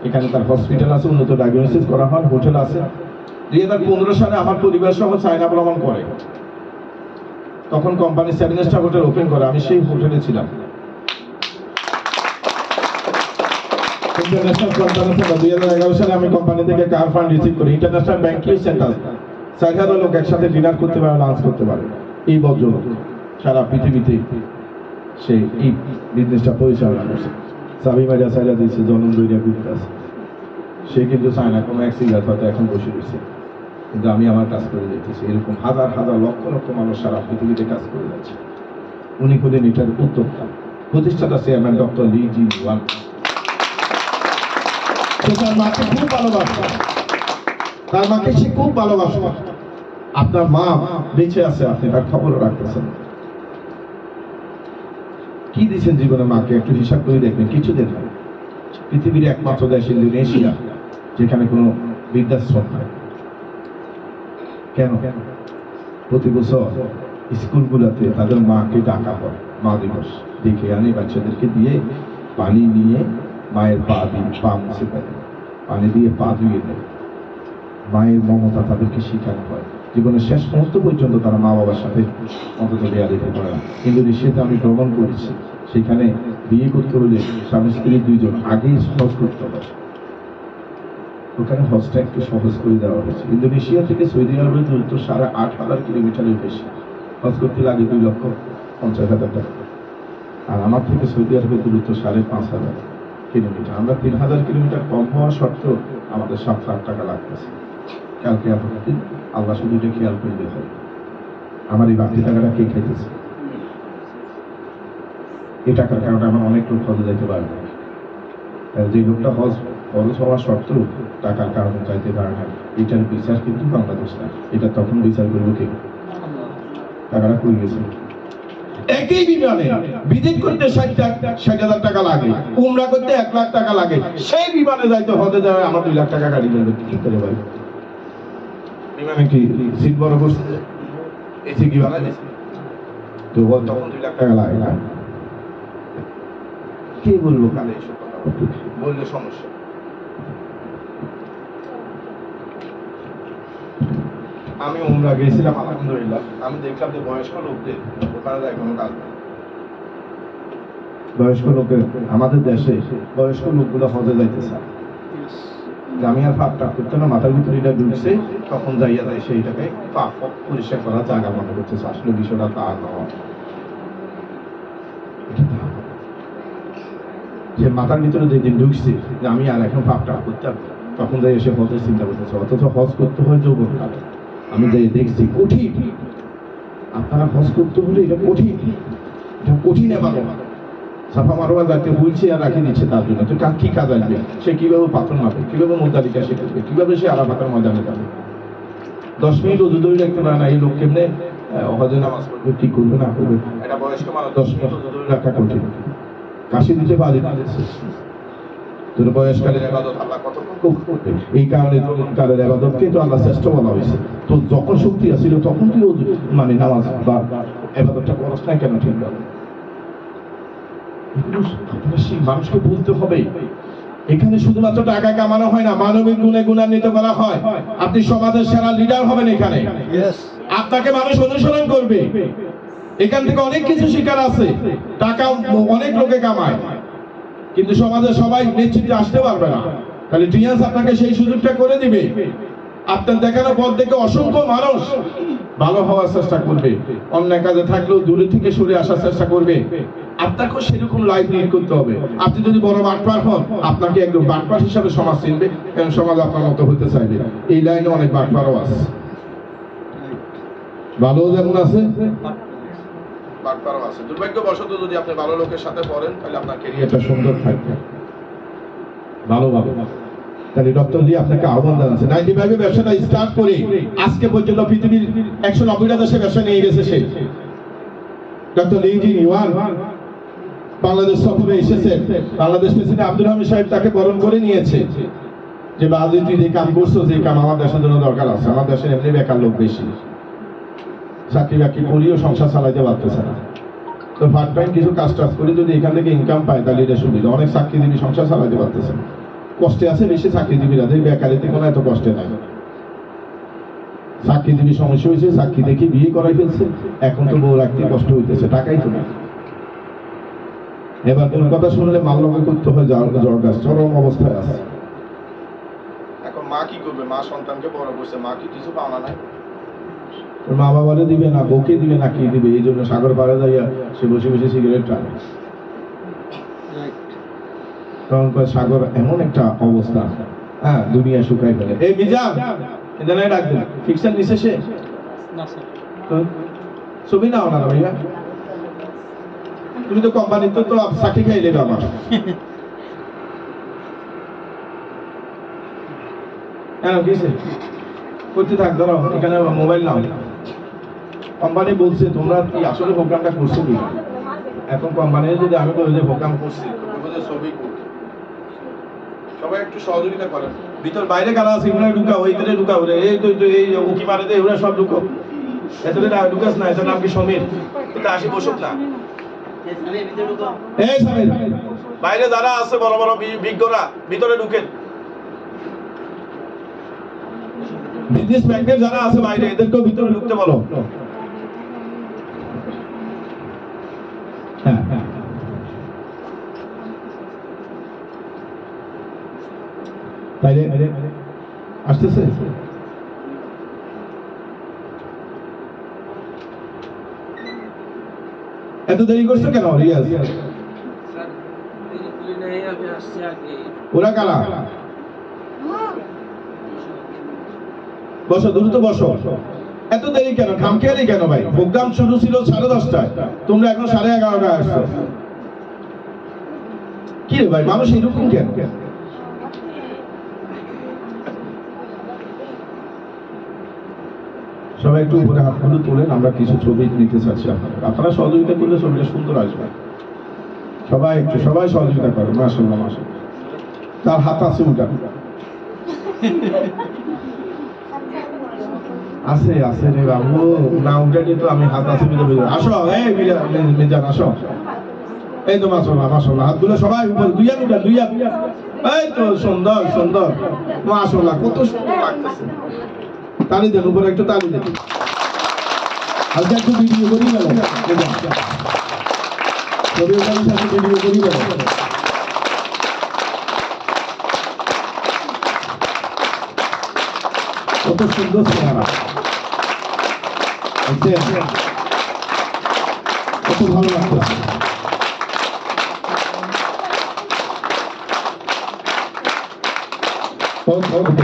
এখানে তার হসপিটাল আছে, উন্নত ডায়াগনোসিস করা হয়, হোটেল আছে। 2015 সালে আমার পরিবার সহ চায়না ভ্রমণ করে, তখন কোম্পানি 7 স্টার হোটেল ওপেন করে, আমি সেই হোটেলে ছিলাম। ইন্টারন্যাশনাল কোম্পানি থেকে 2011 সালে আমি কোম্পানি থেকে কার ফান্ড রিসিভ করি। ইন্টারন্যাশনাল ব্যাংকিং সেন্টার 4000 লোক একসাথে ডিনার করতে পারে, লাঞ্চ করতে পারে। এই ভদ্রলোক সারা পৃথিবীতে সে এই বিজনেসটা পরিচালনা করছে। চাবি মারিয়া সাইরা দিয়েছে, জনম দইরা ঘুরতে আছে। সে কিন্তু চায় না কোনো এক সিগারেট হয়তো এখন বসে রয়েছে, কিন্তু আমি আমার কাজ করে যেতেছি। এরকম হাজার হাজার লক্ষ লক্ষ মানুষ সারা পৃথিবীতে কাজ করে যাচ্ছে। উনি হলেন এটার উদ্যোক্তা, প্রতিষ্ঠাতা চেয়ারম্যান ডক্টর লি জি ওয়াং। তার মাকে খুব ভালোবাসত, তার মাকে সে খুব ভালোবাসত। আপনার মা বেঁচে আছে, আপনি তার খবরও রাখতেছেন। কি দিয়েছেন জীবনে মাকে একটু হিসাব করে দেখবেন। কিছু দেন না। পৃথিবীর একমাত্র দেশ ইন্দোনেশিয়া যেখানে কোনো বৃদ্ধাশ্রম নাই। কেন? প্রতি বছর স্কুলগুলোতে তাদের মাকে ডাকা হয়, মা দিবস দেখে আনে, বাচ্চাদেরকে দিয়ে পানি নিয়ে মায়ের পা দিয়ে পা মুছে দেয়, পানি দিয়ে পা ধুয়ে দেয়। মায়ের মমতা তাদেরকে শেখানো হয়। জীবনের শেষ মুহূর্ত পর্যন্ত তারা মা বাবার সাথে অন্তত দেয়া দিতে পারে না। ইন্দোনেশিয়াতে আমি ভ্রমণ করেছি, সেখানে বিয়ে করতে হলে স্বামী স্ত্রী দুইজন আগেই হজ করতে হবে। ওখানে হজটা একটু সহজ করে দেওয়া হয়েছে। ইন্দোনেশিয়া থেকে সৌদি আরবের দূরত্ব 8,500 কিলোমিটারের বেশি। হজ করতে লাগে 2,50,000 টাকা। আর আমার থেকে সৌদি আরবের দূরত্ব 5,500 কিলোমিটার। আমরা 3,000 কিলোমিটার কম হওয়া সত্ত্বেও আমাদের 7 লাখ টাকা লাগতেছে। কালকে দিন আল্লাহ শুধু এটা খেয়াল করে দিতে হবে, আমার এই বাকি টাকাটা কে খাইতেছে। এই টাকার কারণে আমার অনেক লোক হজে যাইতে পারে না। যে লোকটা হজ খরচ হওয়া সত্ত্বেও টাকার কারণে চাইতে পারে না, এটার বিচার কিন্তু বাংলাদেশ না। এটা তখন বিচার করবো কে? টাকাটা কই গেছে। একই বিমানে ভিজিট করতে 60,000 টাকা লাগে, উমরা করতে 1 লাখ টাকা লাগে। সেই বিমানে যাইতে হজে যাওয়া আমার 2 লাখ টাকা গাড়ি নেবে, কি করে ভাই? বিমানে কি সিট বড় করছে, এসি কি বানাই দিছে, তো তখন 2 লাখ টাকা লাগে না। কে বলবো কালে এসব কথা বললে সমস্যা। আমি উমরা গেছিলাম, আলহামদুলিল্লাহ। আমি দেখলাম যে বয়স্ক লোকদের ওখানে যায় কোনো কাজ নেই। বয়স্ক লোকের আমাদের দেশে বয়স্ক লোকগুলো হজে যাইতেছে, আমি আর পাপটা করতে না, মাথার ভিতরে এটা ঢুকছে, তখন যাইয়া যায় সেইটাকে পাপ পরিষ্কার করা জায়গা মনে করতেছে। আসলে বিষয়টা তা নয়। যে মাথার ভিতরে যেদিন ঢুকছে যে আমি আর এখন পাপটা করতে, তখন যাই এসে হজের চিন্তা করতেছে। অথচ হজ করতে হয় যৌবন কালে। আমি যাই দেখছি কঠিন। আপনারা হজ করতে হলে এটা কঠিন, এটা কঠিন। এবার সাফা মারোয়া যাকে বলছে আর রাখি দিচ্ছে তার জন্য। তো কি কাজ আসবে? সে কিভাবে পাথর মারবে, কিভাবে মুদ্দালিকা সে করবে, কিভাবে সে আরাফাতের ময়দানে যাবে? 10 মিনিট ওজু ধরে রাখতে পারে না। এই লোক কেমনে হজে নামাজ পড়বে, কি করবে না করবে? এটা বয়স্ক মানুষ 10 মিনিট ওজু ধরে রাখা কঠিন। কাশি দিতে পারি না, তোর বয়সকালের ইবাদত আল্লাহ কতক্ষণ কবুল করবে। এই কারণে কালের ইবাদতকে তো আল্লাহ শ্রেষ্ঠ বলা হয়েছে। তো যখন শক্তি আছিল তখন তুই মানে নামাজ বা ইবাদতটা করছ না কেন? ঠিক ভাবে মানুষকে বলতে হবে। এখানে শুধুমাত্র টাকা কামানো হয় না, মানবিক গুণে গুণান্বিত করা হয়। আপনি সমাজের সেরা লিডার হবেন এখানে, আপনাকে মানুষ অনুসরণ করবে। এখান থেকে অনেক কিছু শিকার আছে। টাকা অনেক লোকে কামায়, কিন্তু সমাজে সবাই নেতৃত্বে আসতে পারবে না। তাহলে টিএস আপনাকে সেই সুযোগটা করে দিবে। আপনার দেখানো পথ দেখে অসংখ্য মানুষ ভালো হওয়ার চেষ্টা করবে, অন্যায় কাজে থাকলেও দূরে থেকে সরে আসার চেষ্টা করবে। আপনাকেও সেরকম লাইফ লিড করতে হবে। আপনি যদি বড় বাটপার হন, আপনাকে একদম বাটপার হিসাবে সমাজ চিনবে, এবং সমাজ আপনার মতো হতে চাইবে। এই লাইনে অনেক বাটপারও আছে, ভালো যেমন আছে বাটপারও আছে। দুর্ভাগ্যবশত যদি আপনি ভালো লোকের সাথে পড়েন তাহলে আপনার ক্যারিয়ারটা সুন্দর থাকবে, ভালোভাবে। তাহলে ডক্টর লি আপনাকে আহ্বান জানাচ্ছে 95 ব্যবসাটা স্টার্ট করে আজকে পর্যন্ত পৃথিবীর 190টা দেশে ব্যবসা নিয়ে গেছে সে। ডক্টর লি জি নিওয়ান বাংলাদেশ সফরে এসেছেন, বাংলাদেশ প্রেসিডেন্ট আব্দুল হামিদ সাহেব তাকে বরণ করে নিয়েছে যে বাজে তুই যে কাম করছো, যে কাম আমার দেশের জন্য দরকার আছে। আমার দেশের এমনি বেকার লোক বেশি, চাকরি বাকরি করিও সংসার চালাইতে পারতেছে না, তো পার্ট টাইম কিছু কাজ টাজ করে যদি এখান থেকে ইনকাম পায় তাহলে এটা সুবিধা। অনেক চাকরিজীবী সংসার চালাইতে পারতেছে না, কষ্টে আছে বেশি চাকরিজীবীরা, বেকারিতে কোনো এত কষ্টে নাই। চাকরিজীবী সমস্যা হয়েছে, চাকরি দেখে বিয়ে করাই ফেলছে, এখন তো বউ রাখতে কষ্ট হইতেছে, টাকাই তো না। এবার কোন কথা শুনলে মাল্যকে করতে হয়, জ্বর গাছ চরম অবস্থায় আছে। এখন মা কি করবে? মা সন্তানকে বড় করছে, মা কি কিছু পাওনা নাই? মা বাবারে দিবে না, বউকে দিবে না, কি দিবে? এই জন্য সাগর পাড়ে যাইয়া সে বসে বসে সিগারেট টানে। কারণ সাগর এমন একটা অবস্থা, হ্যাঁ, দুনিয়া শুকাই ফেলে। এই মিজান এখানে ডাক দেন, ফিকশন নিছে সে ছবি নাও না ভাইয়া, তুমি তো কোম্পানিতে তো চাকরি খাইলে আমার। হ্যাঁ কিসে করতে থাক, ধরো এখানে মোবাইল নাও। কোম্পানি বলছে তোমরা কি আসলে প্রোগ্রামটা করছো কি? এখন কোম্পানি যদি আমি বলি যে প্রোগ্রাম করছি, ছবি করতে সবাই একটু সহযোগিতা করেন। ভিতর বাইরে কারা আছে এগুলো ঢুকাও, এইখানে ঢুকাও রে, এই তো এই উকি মারে দে, এগুলো সব ঢুকাও। এতটা ঢুকাস না, এটার নাম কি সমীর? এটা আসি বসুক না। এই সমীর, বাইরে যারা আছে বড় বড় বিজ্ঞরা ভিতরে ঢুকেন। বিজনেস ব্যাংকের যারা আছে বাইরে, এদেরকেও ভিতরে ঢুকতে বলো। হ্যাঁ হ্যাঁ, তাইলে আসতেছে। এত দেরি করছো কেন রিয়াজ? ওরা কারা? বসো, দ্রুত বসো। এত দেরি কেন, খামখেয়ালি কেন ভাই? প্রোগ্রাম শুরু ছিল 11:30টায়, তোমরা এখন 11:30টায় আসছো। কি রে ভাই, মানুষ এরকম কেন? সবাই একটু উপরে হাতগুলো তোলেন, আমরা কিছু ছবি নিতে চাচ্ছি। আপনারা সহযোগিতা করলে ছবিটা সুন্দর আসবে। সবাই সহযোগিতা করে। মাশাআল্লাহ মাশাআল্লাহ, তার হাত আছে উল্টা আছে আছে রে বাবু, না উল্টা তো আমি হাত আছে বুঝে। আসো এই মিজান আসো, এই তো মাশাআল্লাহ মাশাআল্লাহ, হাতগুলো সবাই উপরে, দুইয়া। এই তো সুন্দর সুন্দর, মাশাআল্লাহ, কত সুন্দর লাগতেছে। তালি দেন, উপরে একটু তালি দেন। আজকে একটু ভিডিও করি গেল, ভিডিও করি গেল। কত সুন্দর চেহারা, কত ভালো লাগতেছে।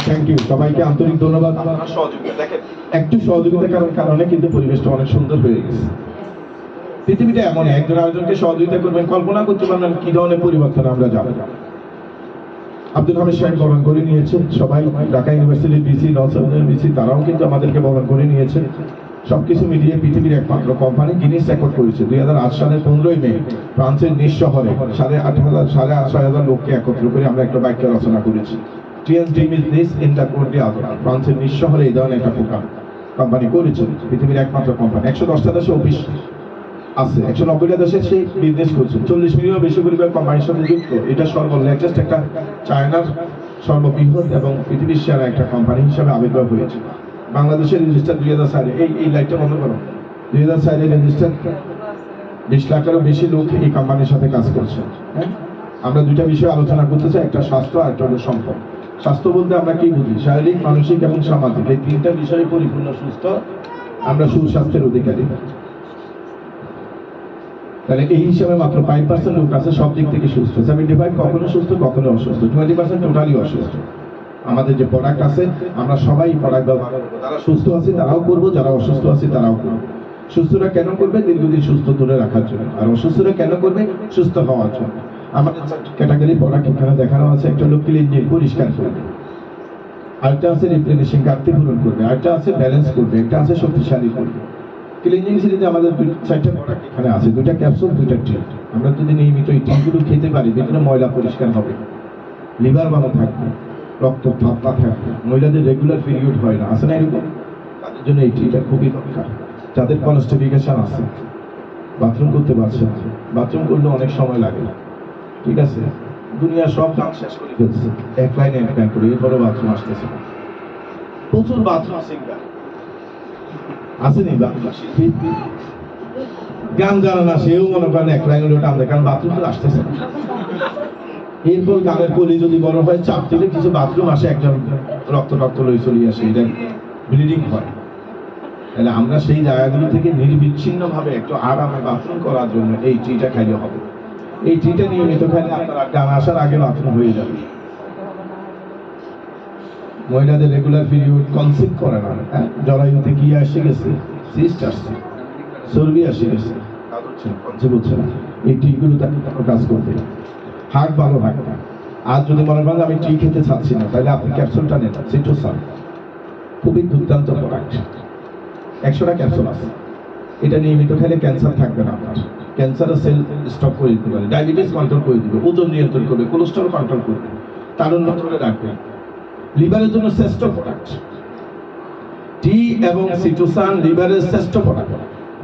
থ্যাংক ইউ, সবাইকে আন্তরিক ধন্যবাদ। একটু সহযোগিতার কারণে কিন্তু পরিবেশটা অনেক সুন্দর হয়ে গেছে। পৃথিবীটা এমন, একজন আরেকজনকে সহযোগিতা করবেন, কল্পনা করতে পারবেন কি ধরনের পরিবর্তন আমরা যাবো। আব্দুল হামিদ সাহেব বরণ করে নিয়েছেন, সবাই ঢাকা ইউনিভার্সিটির বিসি, নওসাদের বিসি, তারাও কিন্তু আমাদেরকে বরণ করে নিয়েছেন। সবকিছু মিলিয়ে পৃথিবীর একমাত্র কোম্পানি গিনিস রেকর্ড করেছে 2008 সালের 15 মে ফ্রান্সের নিস শহরে 8,500 লোককে একত্র করে আমরা একটা বাক্য রচনা করেছি। ফ্রান্সের নিস শহরে এই ধরনের একটা প্রোগ্রাম কোম্পানি করেছে, পৃথিবীর একমাত্র কোম্পানি। 110টা দেশে অফিস আছে, 190টা দেশে সে বিজনেস করছে, 40 মিলিয়ন বেশি পরিবার কোম্পানির সাথে যুক্ত। এটা লেটেস্ট একটা চায়নার সর্ববৃহৎ এবং পৃথিবীর সেরা একটা কোম্পানি হিসাবে আবির্ভাব হয়েছে। বাংলাদেশের রেজিস্টার 2004 এই লাইটটা বন্ধ করো, 2004 রেজিস্টার 20 লাখেরও বেশি লোক এই কোম্পানির সাথে কাজ করছে। হ্যাঁ, আমরা দুইটা বিষয় আলোচনা করতে চাই, একটা স্বাস্থ্য আর একটা হলো সম্পদ। স্বাস্থ্য বলতে আমরা কি বুঝি? শারীরিক, মানসিক এবং সামাজিক, এই তিনটা বিষয়ে পরিপূর্ণ সুস্থ আমরা সুস্বাস্থ্যের অধিকারী। তাহলে এই হিসাবে মাত্র 5% লোক আছে সব দিক থেকে সুস্থ। 75 কখনো সুস্থ, কখনো অসুস্থ, 20% টোটালি অসুস্থ। আমাদের যে প্রোডাক্ট আছে আমরা সবাই প্রোডাক্ট ব্যবহার করবো, যারা সুস্থ আছে তারাও করবো, যারা অসুস্থ আছে তারাও করবো। সুস্থরা কেন করবে? দীর্ঘদিন সুস্থ ধরে রাখার জন্য। আর অসুস্থরা কেন করবে? সুস্থ হওয়ার জন্য। আমাদের ক্যাটাগরি প্রোডাক্ট এখানে দেখানো আছে। একটা হলো ক্লিনজিং, পরিষ্কার করবে, আরেকটা আছে রিপ্লেনিশিং, ঘাটতি পূরণ করবে, আরেকটা আছে ব্যালেন্স করবে, একটা আছে শক্তিশালী করবে। ক্লিনজিং সিরিজে আমাদের 4টা প্রোডাক্ট এখানে আছে, 2টা ক্যাপসুল, 2টা ট্রিট। আমরা যদি নিয়মিত এই ট্রিটগুলো খেতে পারি, ভিতরে ময়লা পরিষ্কার হবে, লিভার ভালো থাকবে, রক্ত পাতলা থাকবে, মহিলাদের রেগুলার পিরিয়ড হয় না, আছে না এরকম? তাদের জন্য এই ট্রিটটা খুবই দরকার। যাদের কনস্টিপেশন আছে, বাথরুম করতে পারছে না, বাথরুম করলে অনেক সময় লাগে, ঠিক আছে, দুনিয়ার সব কাজ শেষ করে ফেলছে, এক লাইন করে, এরপরে বাথরুম আসতেছে না, প্রচুর বাথরুম সিঙ্গার আসেনি, গান জানে না, সেও মনে করেন এক লাইন হলে টানবে, কারণ বাথরুম তো আসতেছে না। এরপর গানের কলি যদি বড় হয়, চাপ দিলে কিছু বাথরুম আসে, একজন রক্ত লই চলে আসে, এটা ব্লিডিং হয়। তাহলে আমরা সেই জায়গাগুলো থেকে নির্বিচ্ছিন্ন ভাবে একটু আরামে বাথরুম করার জন্য এই ট্রিটা খাইলে হবে। এই ট্রিটা নিয়মিত খাইলে আপনার গান আসার আগে বাথরুম হয়ে যাবে। মহিলাদের রেগুলার পিরিয়ড, কনসিভ করে না, জরায়ুতে কি এসে গেছে, সিস্ট আসছে, চর্বি এসে গেছে, কনসিভ হচ্ছে না, এই ট্রিগুলো তাকে কাজ করবে। হার্ট ভালো থাকবে। আর যদি মনে করেন আমি টি খেতে চাচ্ছি না, তাহলে আপনি ক্যাপসুলটা নেন, সিটোসান, খুবই দুর্দান্ত প্রোডাক্ট। 100টা ক্যাপসুল আছে, এটা নিয়মিত খেলে ক্যান্সার থাকবে না আপনার, ক্যান্সারের সেল স্টপ করে দিতে পারে, ডায়াবেটিস কন্ট্রোল করে দিবে, ওজন নিয়ন্ত্রণ করবে, কোলেস্টেরল কন্ট্রোল করবে, তারুণ্য ধরে রাখবে। লিভারের জন্য শ্রেষ্ঠ প্রোডাক্ট টি এবং সিটোসান, লিভারের শ্রেষ্ঠ প্রোডাক্ট।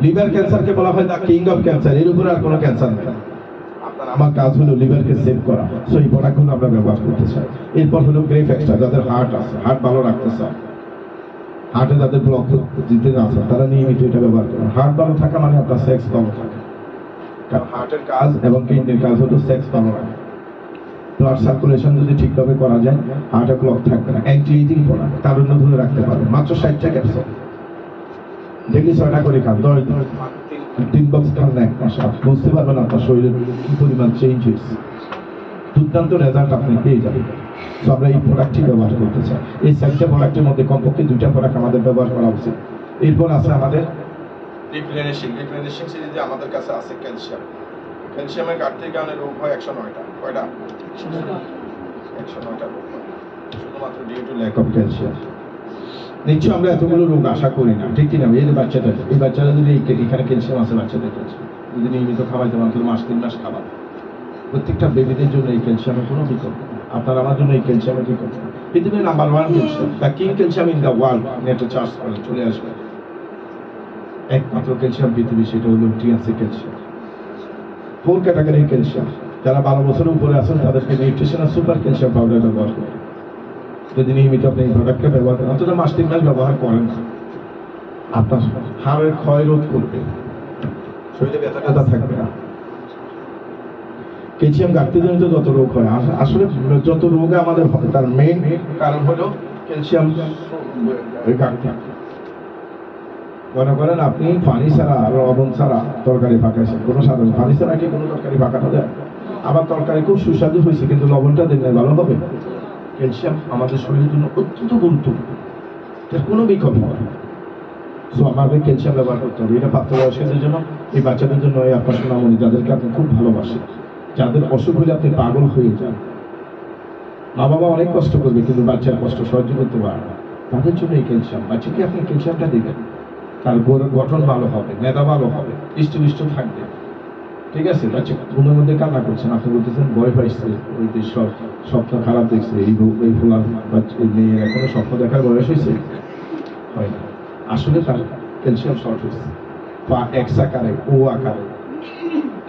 লিভার ক্যান্সারকে বলা হয় দ্য কিং অফ ক্যান্সার, এর উপরে আর কোনো ক্যান্সার নেই। আমার কাজ হলো লিভারকে সেভ করা, সো এই প্রোডাক্টগুলো আমরা ব্যবহার করতে চাই। এরপর হলো গ্রেফ এক্সট্রা, যাদের হার্ট আছে, হার্ট ভালো রাখতে চায়, হার্টে যাদের ব্লক দিতে আছে, তারা নিয়মিত এটা ব্যবহার করে। হার্ট ভালো থাকা মানে আপনার সেক্স ভালো থাকে, কারণ হার্টের কাজ এবং কিডনির কাজ হলো সেক্স ভালো রাখা। ব্লাড সার্কুলেশন যদি ঠিকভাবে করা যায়, হার্টে ব্লক থাকবে না। অ্যান্টি এজিং প্রোডাক্ট, তারুণ্য ধরে রাখতে পারবে, মাত্র 60টা ক্যাপসুল, ডেইলি 6টা করে খান, 3 বক্স খান না 1 মাস, আপনি বুঝতে পারবেন আপনার শরীরে কি পরিমাণ চেঞ্জ হয়েছে, দুর্দান্ত রেজাল্ট আপনি পেয়ে যাবেন। তো আমরা এই প্রোডাক্টটি ব্যবহার করতে চাই। এই 4টা প্রোডাক্টের মধ্যে কমপক্ষে 2টা প্রোডাক্ট আমাদের ব্যবহার করা উচিত। এরপর আছে আমাদের রিপ্লেনিশিং সিরিজে আমাদের কাছে আছে ক্যালসিয়াম। ক্যালসিয়ামের ঘাটতির কারণে রোগ হয় 109টা। কয়টা? 109টা রোগ হয় শুধুমাত্র due to lack of calcium. নিশ্চয় আমরা এতগুলো রোগ আশা করি না, ঠিক কিনা? এই বাচ্চারা যদি এখানে ক্যালসিয়াম আছে, বাচ্চাদের ক্যালসিয়াম যদি নিয়মিত খাওয়াইতে পারেন, তাহলে মাস 3 মাস খাবার, প্রত্যেকটা বেবিদের জন্য এই ক্যালসিয়ামের কোনো বিকল্প নেই। আপনার আমার জন্য এই ক্যালসিয়ামের বিকল্প নেই। পৃথিবীর number 1 calcium, the king calcium in the world, নেটে চার্জ করে চলে আসবে। একমাত্র ক্যালসিয়াম পৃথিবী, সেটা হলো টিএনসি ক্যালসিয়াম। 4 ক্যাটাগরির ক্যালসিয়াম। যারা 12 বছরের উপরে আছেন তাদেরকে নিউট্রিশনাল সুপার ক্যালসিয়াম পাউডার ব্যবহার করুন। যদি নিয়মিত আপনি এই প্রোডাক্টটা ব্যবহার করেন, অন্তত মাস 3 মাস ব্যবহার করেন, আপনার হাড়ের ক্ষয় রোধ করবে, শরীরে ব্যথা ট্যাথা থাকবে না। ক্যালসিয়াম ঘাটতিজনিত যত রোগ হয়, আসলে যত রোগ আমাদের হয়, তার মেইন কারণ হলো ক্যালসিয়াম ঘাটতি। মনে করেন আপনি পানি ছাড়া, লবণ ছাড়া তরকারি পাকাইছেন, কোনো সাধারণ পানি ছাড়া কি কোনো তরকারি পাকানো যায়? আবার তরকারি খুব সুস্বাদু হয়েছে, কিন্তু লবণটা দিলে ভালো হবে? ক্যালসিয়াম আমাদের শরীরের জন্য অত্যন্ত গুরুত্বপূর্ণ, এর কোনো বিকল্প নেই। সো আমাদের ক্যালসিয়াম ব্যবহার করতে হবে। এটা প্রাপ্তবয়স্কদের জন্য, এই বাচ্চাদের জন্য, এই আপনার সোনামণি যাদেরকে আপনি খুব ভালোবাসেন, যাদের অসুখ হলে আপনি পাগল হয়ে যান, মা বাবা অনেক কষ্ট করবে কিন্তু বাচ্চার কষ্ট সহ্য করতে পারে না, তাদের জন্য এই ক্যালসিয়াম। বাচ্চাকে আপনি ক্যালসিয়ামটা দিবেন, তার গঠন ভালো হবে, মেধা ভালো হবে, হৃষ্টপুষ্ট থাকবে, ঠিক আছে? বাচ্চা ঘুমের মধ্যে কান্না করছেন, আপনি বলতেছেন ভয় পাইছে, ওই যে সব স্বপ্ন খারাপ দেখছে, এই ফোলার মেয়ের এখনো স্বপ্ন দেখার বয়স হয়েছে, হয় না। আসলে তার ক্যালসিয়াম শর্ট হয়েছে, বা এক্স আকারে, ও আকারে,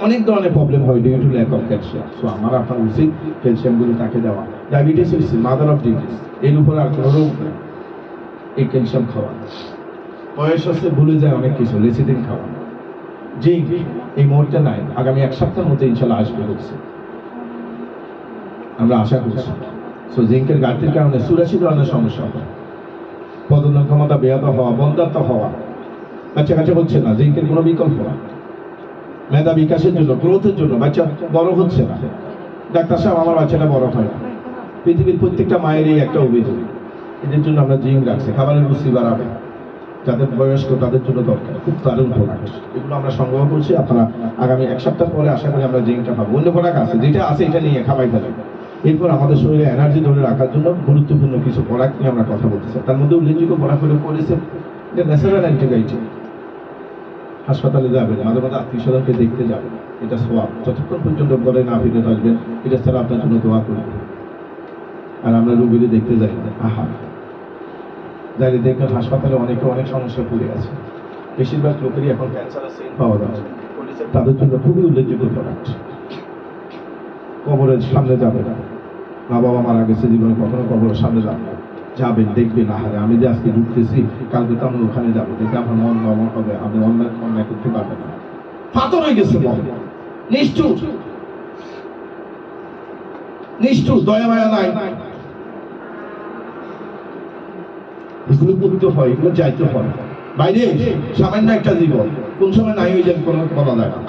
অনেক ধরনের প্রবলেম হয় due to lack of calcium. So আমার আপনার উচিত ক্যালসিয়ামগুলো তাকে দেওয়া। ডায়াবেটিস হয়েছে, মাদার অফ ডিজিজ, এর উপর আর কোনো রোগ নেই, এই ক্যালসিয়াম খাওয়া। বয়স হচ্ছে, ভুলে যায় অনেক কিছু, লেসিদিন খাওয়া। জিঙ্ক এই মুহূর্তে নাই, আগামী 1 সপ্তাহের মধ্যে ইনশাল্লাহ আসবে হচ্ছে, আমরা আশা করছি। সো জিঙ্কের ঘাটতির কারণে 84 ধরনের সমস্যা হয়, প্রজনন ক্ষমতা ব্যাহত হওয়া, বন্ধ্যাত্ব হওয়া, বাচ্চা কাচ্চা হচ্ছে না, জিঙ্কের কোনো বিকল্প না। মেধা বিকাশের জন্য, গ্রোথের জন্য, বাচ্চা বড় হচ্ছে না, ডাক্তার সাহেব আমার বাচ্চাটা বড় হয় না। পৃথিবীর প্রত্যেকটা মায়েরই একটা অভিযোগ, এদের জন্য আমরা জিঙ্ক রাখছি। খাবারের রুচি বাড়াবে, যাদের বয়স্ক তাদের জন্য দরকার, খুব দারুণ প্রোডাক্ট। এগুলো আমরা সংগ্রহ করছি, আপনারা আগামী এক সপ্তাহ পরে আশা করি আমরা জিঙ্কটা পাবো। অন্য প্রোডাক্ট আছে, যেটা আছে এটা নিয়ে খাবাই ফেলে। এরপর আমাদের শরীরে এনার্জি ধরে রাখার জন্য গুরুত্বপূর্ণ কিছু প্রোডাক্ট নিয়ে আমরা কথা বলতেছি। তার মধ্যে উল্লেখযোগ্য প্রোডাক্ট হলো কোলিসেপ, এটা ন্যাচারাল অ্যান্টিবায়োটিক। হাসপাতালে যাবেন, মাঝে মাঝে আত্মীয় স্বজনকে দেখতে যাবেন, এটা সোয়াব। যতক্ষণ পর্যন্ত ঘরে না ফিরে আসবেন, এটা ছাড়া আপনার জন্য দোয়া করবে। আর আমরা রোগীদের দেখতে যাই না, আহা যাই দেখবেন হাসপাতালে অনেকে অনেক সমস্যা পড়ে আছে। বেশিরভাগ লোকেরই এখন ক্যান্সারের সেল পাওয়া যাচ্ছে, তাদের জন্য খুবই উল্লেখযোগ্য প্রোডাক্ট। কবরের সামনে যাবে না, মা বাবা মারা গেছে জীবনে, কখনো কবরের সামনে যাবেন, দেখবেন আহারে আমি যে আজকে ঢুকতেছি, কালকে তো আমি ওখানে যাবো, দেখে আমার মন নরম হবে, আমি অন্যায় করতে পারবে না। পাথর হয়ে গেছে মন, নিষ্ঠুর নিষ্ঠুর, দয়া মায়া নাই। এগুলো করতে হয়, এগুলো যাইতে হয় বাইরে। সামান্য একটা জীবন, কোন সময় নাই হয়ে যান কোনো বলা যায় না,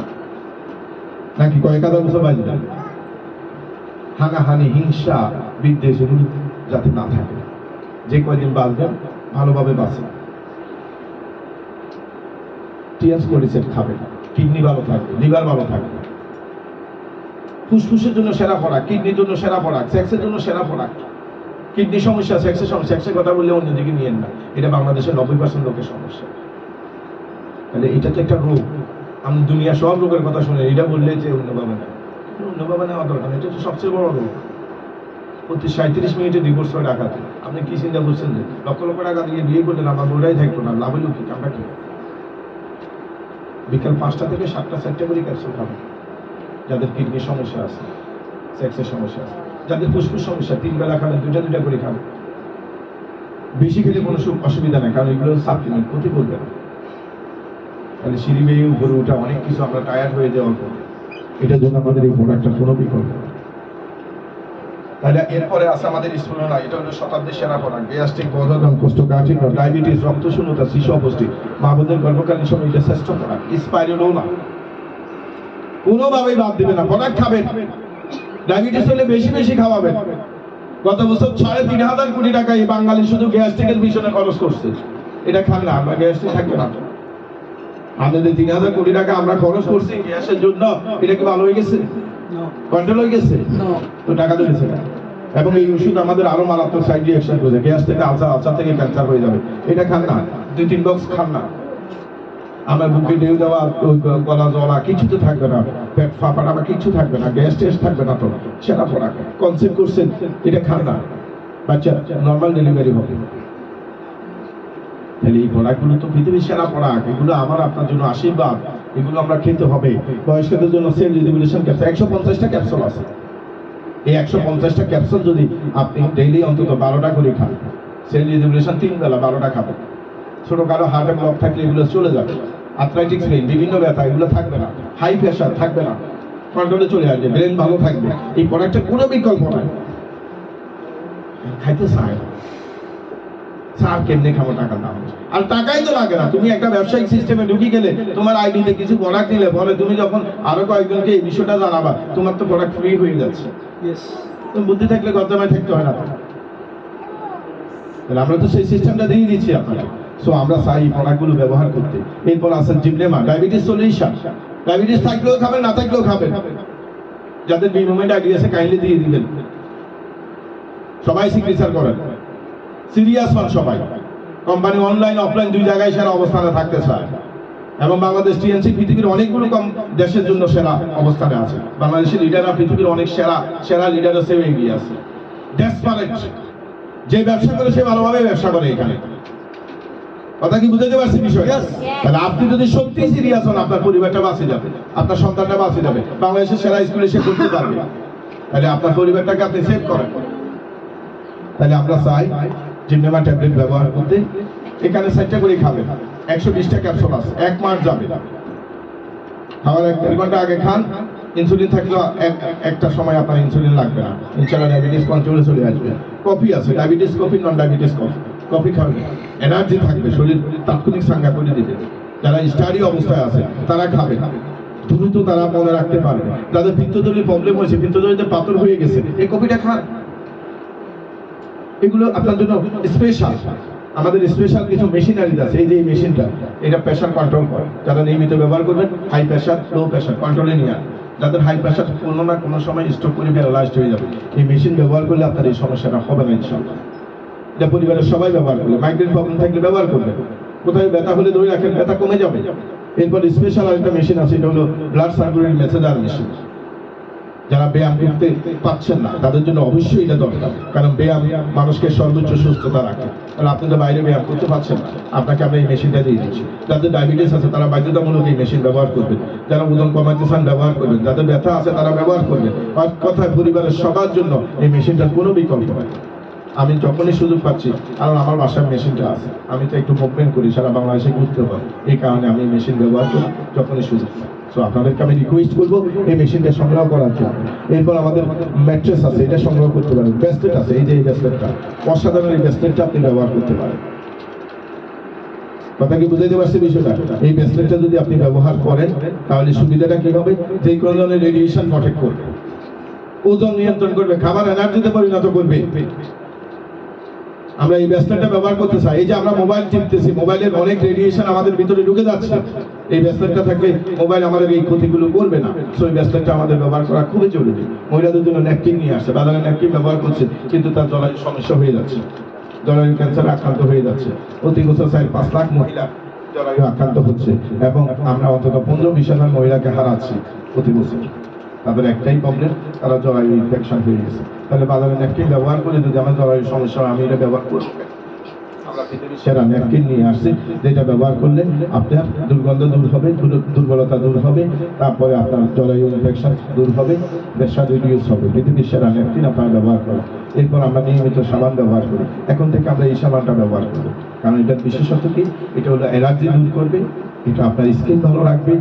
নাকি কয়েক হাজার বছর বাজে না। হানাহানি, হিংসা, বিদ্বেষ এগুলো যাতে না থাকে। যে কয়দিন বাঁচবেন ভালোভাবে বাঁচেন। টিএস কোলিসেপ খাবেন, কিডনি ভালো থাকবে, লিভার ভালো থাকবে। ফুসফুসের জন্য সেরা প্রোডাক্ট, কিডনির জন্য সেরা প্রোডাক্ট, সেক্সের জন্য সেরা প্রোডাক্ট। কিডনি সমস্যা, সেক্সের সমস্যা, সেক্সের কথা বললে অন্যদিকে নিয়েন না, এটা বাংলাদেশের 90% লোকের সমস্যা। তাহলে এটা তো একটা রোগ। আমি দুনিয়া সব রোগের কথা শুনে এটা বললে যে অন্যভাবে না, অন্যভাবে নেওয়া দরকার। এটা তো সবচেয়ে বড় রোগ। প্রতি 37 মিনিটে ডিভোর্স হয়ে ডাকাতে, আপনি কি চিন্তা করছেন যে লক্ষ লক্ষ টাকা দিয়ে বিয়ে করলেন, আমার বউটাই থাকতো না, লাভ হলো কি? আমরা কি বিকাল 5টা থেকে 7টা 4টা করে ক্যাপসুল খাবেন। যাদের কিডনির সমস্যা আছে, সেক্সের সমস্যা আছে, যাদের ফুসফুস সমস্যা, 3 বেলা খাবেন, 2টা করে খাবেন। বেশি খেলে কোনো অসুবিধা নেই, কারণ এগুলো সাপ্লিমেন্ট, ক্ষতি করবে না। তাহলে সিঁড়ি বেয়ে উপরে উঠা, অনেক কিছু আমরা টায়ার্ড হয়ে যাওয়ার পর, এটার জন্য আমাদের এই প্রোডাক্টটা কোনো বিকল্প না। তাহলে এরপরে আছে আমাদের স্মরণা, এটা হলো শতাব্দীর সেরা প্রোডাক্ট। গ্যাস্ট্রিক, বদহজম, কোষ্ঠকাঠিন্য, ডায়াবেটিস, রক্তশূন্যতা, শিশু অপুষ্টি, মা বোনদের গর্ভকালীন সময় এটা শ্রেষ্ঠ প্রোডাক্ট। স্পাইরুলও না, কোনোভাবেই বাদ দিবে না, প্রোডাক্ট খাবেন। ডায়াবেটিস হলে বেশি বেশি খাওয়াবেন। গত বছর 3,500 কোটি টাকা এই বাঙালি শুধু গ্যাস্ট্রিকের পিছনে খরচ করছে। এটা খান না, আমরা গ্যাস্ট্রিক থাকবে না। আমাদের 3,000 কোটি টাকা আমরা খরচ করছি গ্যাসের জন্য, এটা কি ভালো হয়ে গেছে? কন্ট্রোল হয়ে গেছে? তো টাকা দিয়েছে। এবং এই ওষুধ আমাদের আরো মারাত্মক সাইড রিঅ্যাকশন করছে, গ্যাস থেকে আলসার, আলসার থেকে ক্যান্সার হয়ে যাবে। এটা খান না, 2-3 বক্স খান না। আমার বুকে ঢেউ দেওয়া, গলা জ্বলা কিছু তো থাকবে না, পেট ফাঁপা বা কিছু থাকবে না, গ্যাস টেস্ট থাকবে না। তো সেরা প্রোডাক্ট কনসেপ্ট করছেন, এটা খান না, বাচ্চা নর্মাল ডেলিভারি হবে। তাহলে এই প্রোডাক্টগুলো তো পৃথিবীর সেরা প্রোডাক্ট, এগুলো আমার আপনার জন্য আশীর্বাদ, এগুলো আমরা খেতে হবে। বয়স্কদের জন্য সেল রিজুভিনেশন ক্যাপসুল 150টা ক্যাপসুল আছে। এই 150টা ক্যাপসুল যদি আপনি ডেইলি অন্তত 12টা করে খান, সেল রিজুভিনেশন 3 বেলা 12টা খাবেন। ছোটখাটো হার্টের ব্লক থাকলে এগুলো চলে যাবে, আর্থ্রাইটিস পেইন, বিভিন্ন ব্যথা এগুলো থাকবে না, হাই প্রেশার থাকবে না, কন্ট্রোলে চলে আসবে, ব্রেন ভালো থাকবে। এই প্রোডাক্টের কোনো বিকল্প নাই। খাইতে চায় স্যার কেমনে খাবো, টাকা দাম, আর টাকাই তো লাগে না। তুমি একটা ব্যবসায়িক সিস্টেমে ঢুকে গেলে, তোমার আইডিতে কিছু প্রোডাক্ট নিলে পরে তুমি যখন আরো কয়েকজনকে এই বিষয়টা জানাবা, তোমার তো প্রোডাক্ট ফ্রি হয়ে যাচ্ছে। তুমি বুদ্ধি থাকলে গদ্দামায় থাকতে হয় না। তাহলে আমরা তো সেই সিস্টেমটা দিয়ে দিচ্ছি আপনাকে। সো আমরা চাই এই প্রোডাক্টগুলো ব্যবহার করতে। এরপর আছে জিবলেমা, ডায়াবেটিস সলিউশন। ডায়াবেটিস থাকলেও খাবেন, না থাকলেও খাবেন। যাদের বি মুভমেন্ট আইডি আছে কাইন্ডলি দিয়ে দিবেন। সবাই সিগনেচার করেন, সিরিয়াস হন সবাই। কোম্পানি অনলাইন অফলাইন 2 জায়গায় সেরা অবস্থানে থাকতে চায়, এবং বাংলাদেশ টিএনসি পৃথিবীর অনেকগুলো দেশের জন্য সেরা অবস্থানে আছে। বাংলাদেশের লিডাররা পৃথিবীর অনেক সেরা লিডারের চেয়ে এগিয়ে আছে। ডেসপারেট, যে ব্যবসা করে সে ভালোভাবে ব্যবসা করে। এখানে কথা কি বুঝতে পারছি বিষয়? তাহলে আপনি যদি সত্যি সিরিয়াস হন, আপনার পরিবারটা বাঁচে যাবে, আপনার সন্তানটা বাঁচে যাবে, বাংলাদেশের সেরা স্কুলে সে পড়তে পারবে। তাহলে আপনার পরিবারটাকে আপনি সেভ করেন। তাহলে আমরা চাই জিবলেমা ট্যাবলেট ব্যবহার করতে। এখানে 4টা করে খাবেন, 120টা ক্যাপসুল আছে, 1 মাস যাবে। খাওয়ার 1-1.5 ঘন্টা আগে খান। ইনসুলিন থাকলেও একটা সময় আপনার ইনসুলিন লাগবে না, ইনশাআল্লাহ ডায়াবেটিস কন্ট্রোলে চলে আসবে। কফি আছে, diabetes coffee, non diabetes coffee. Coffee খাবেন, এনার্জি থাকবে, শরীর তাৎক্ষণিক সাঙ্গা করে দিবে। যারা স্টাডি অবস্থায় আছে তারা খাবে, দ্রুত তারা মনে রাখতে পারবে। যাদের পিত্তথলির প্রবলেম হয়েছে, পিত্তথলিতে পাথর হয়ে গেছে, এই কফিটা খান। এগুলো আপনার জন্য স্পেশাল। আমাদের স্পেশাল কিছু মেশিনারি আছে। এই যে এই মেশিনটা, এটা প্রেশার কন্ট্রোল করে। যারা নিয়মিত ব্যবহার করবেন, হাই প্রেশার লো প্রেশার কন্ট্রোলে নিয়ে আন। যাদের হাই প্রেশার কোনো না কোনো সময় স্ট্রোক করে প্যারালাইজড হয়ে যাবে, এই মেশিন ব্যবহার করলে আপনার এই সমস্যাটা হবে না ইনশাআল্লাহ। এটা পরিবারের সবাই ব্যবহার করবে। মাইগ্রেন প্রবলেম থাকলে ব্যবহার করবে। কোথায় ব্যথা হলে ধরে রাখেন, ব্যথা কমে যাবে। এরপর স্পেশাল আরেকটা মেশিন আছে, এটা হলো ব্লাড সার্কুলেটরি মেসেঞ্জার মেশিন। যারা ব্যায়াম করতে পাচ্ছেন না তাদের জন্য অবশ্যই এটা দরকার, কারণ ব্যায়াম মানুষকে সর্বোচ্চ সুস্থতা রাখে। তাহলে আপনি তো বাইরে ব্যায়াম করতে পারছেন না, আপনাকে আমরা এই মেশিনটা দিয়ে দিচ্ছি। যাদের ডায়াবেটিস আছে তারা বাধ্যতামূলক এই মেশিন ব্যবহার করবেন। যারা ওজন কমাতে চান ব্যবহার করবেন। যাদের ব্যথা আছে তারা ব্যবহার করবেন। আর কথায় পরিবারের সবার জন্য এই মেশিনটার কোনো বিকল্প নেই। আমি যখনই সুযোগ পাচ্ছি, কারণ আমার বাসার মেশিনটা আছে, আমি তো একটু মুভমেন্ট করি, সারা বাংলাদেশে ঘুরতে পারি, এই কারণে আমি এই মেশিন ব্যবহার করি যখনই সুযোগ পাই। সো আপনাদেরকে আমি রিকোয়েস্ট করবো এই মেশিনটা সংগ্রহ করার জন্য। এরপর আমাদের ম্যাট্রেস আছে, এটা সংগ্রহ করতে পারেন। ব্রেসলেট আছে, এই যে এই ব্রেসলেটটা অসাধারণ, এই ব্রেসলেটটা আপনি ব্যবহার করতে পারেন। কথা কি বুঝাইতে পারছি বিষয়টা? এই ব্রেসলেটটা যদি আপনি ব্যবহার করেন তাহলে সুবিধাটা কি হবে, যে কোনো ধরনের রেডিয়েশন প্রটেক্ট করবে, ওজন নিয়ন্ত্রণ করবে, খাবার এনার্জিতে পরিণত করবে। আমরা এই ব্রেসলেটটা ব্যবহার করতে চাই। এই যে আমরা মোবাইল টিপতেছি, মোবাইলের অনেক রেডিয়েশন আমাদের ভিতরে ঢুকে যাচ্ছে। এই ব্রেসলেটটা থাকলে মোবাইল আমাদের এই ক্ষতিগুলো করবে না। সো এই ব্রেসলেটটা আমাদের ব্যবহার করা খুবই জরুরি। মহিলাদের জন্য ন্যাপকিন নিয়ে আসছে, বাজারে ন্যাপকিন ব্যবহার করছে, কিন্তু তার জলায়ু সমস্যা হয়ে যাচ্ছে, জলায়ু ক্যান্সারে আক্রান্ত হয়ে যাচ্ছে। প্রতি বছর 4-5 লাখ মহিলা জলায়ু আক্রান্ত হচ্ছে, এবং আমরা অন্তত 15-20 মহিলাকে হারাচ্ছি প্রতি বছর। তাদের একটাই প্রবলেম, তারা জলায়ু ইনফেকশন হয়ে গেছে। তাহলে বাজারে ন্যাপকিন ব্যবহার করে যদি আমার জলায়ু সমস্যা হয়, আমি এটা ব্যবহার করবো। আমরা পৃথিবীর সেরা ন্যাপকিন নিয়ে আসছি, যেটা ব্যবহার করলে আপনার দুর্গন্ধ দূর হবে, দুর্বলতা দূর হবে, তারপরে আপনার জলায়ু ইনফেকশন দূর হবে, প্রেশার রিডিউস হবে। পৃথিবীর সেরা ন্যাপকিন আপনারা ব্যবহার করেন। এরপর আমরা নিয়মিত সাবান ব্যবহার করি। এখন থেকে আমরা এই সাবানটা ব্যবহার করব, কারণ এটার বিশেষত্ব কি, এটা হলো অ্যালার্জি দূর করবে, এটা আপনার স্কিন ভালো রাখবে,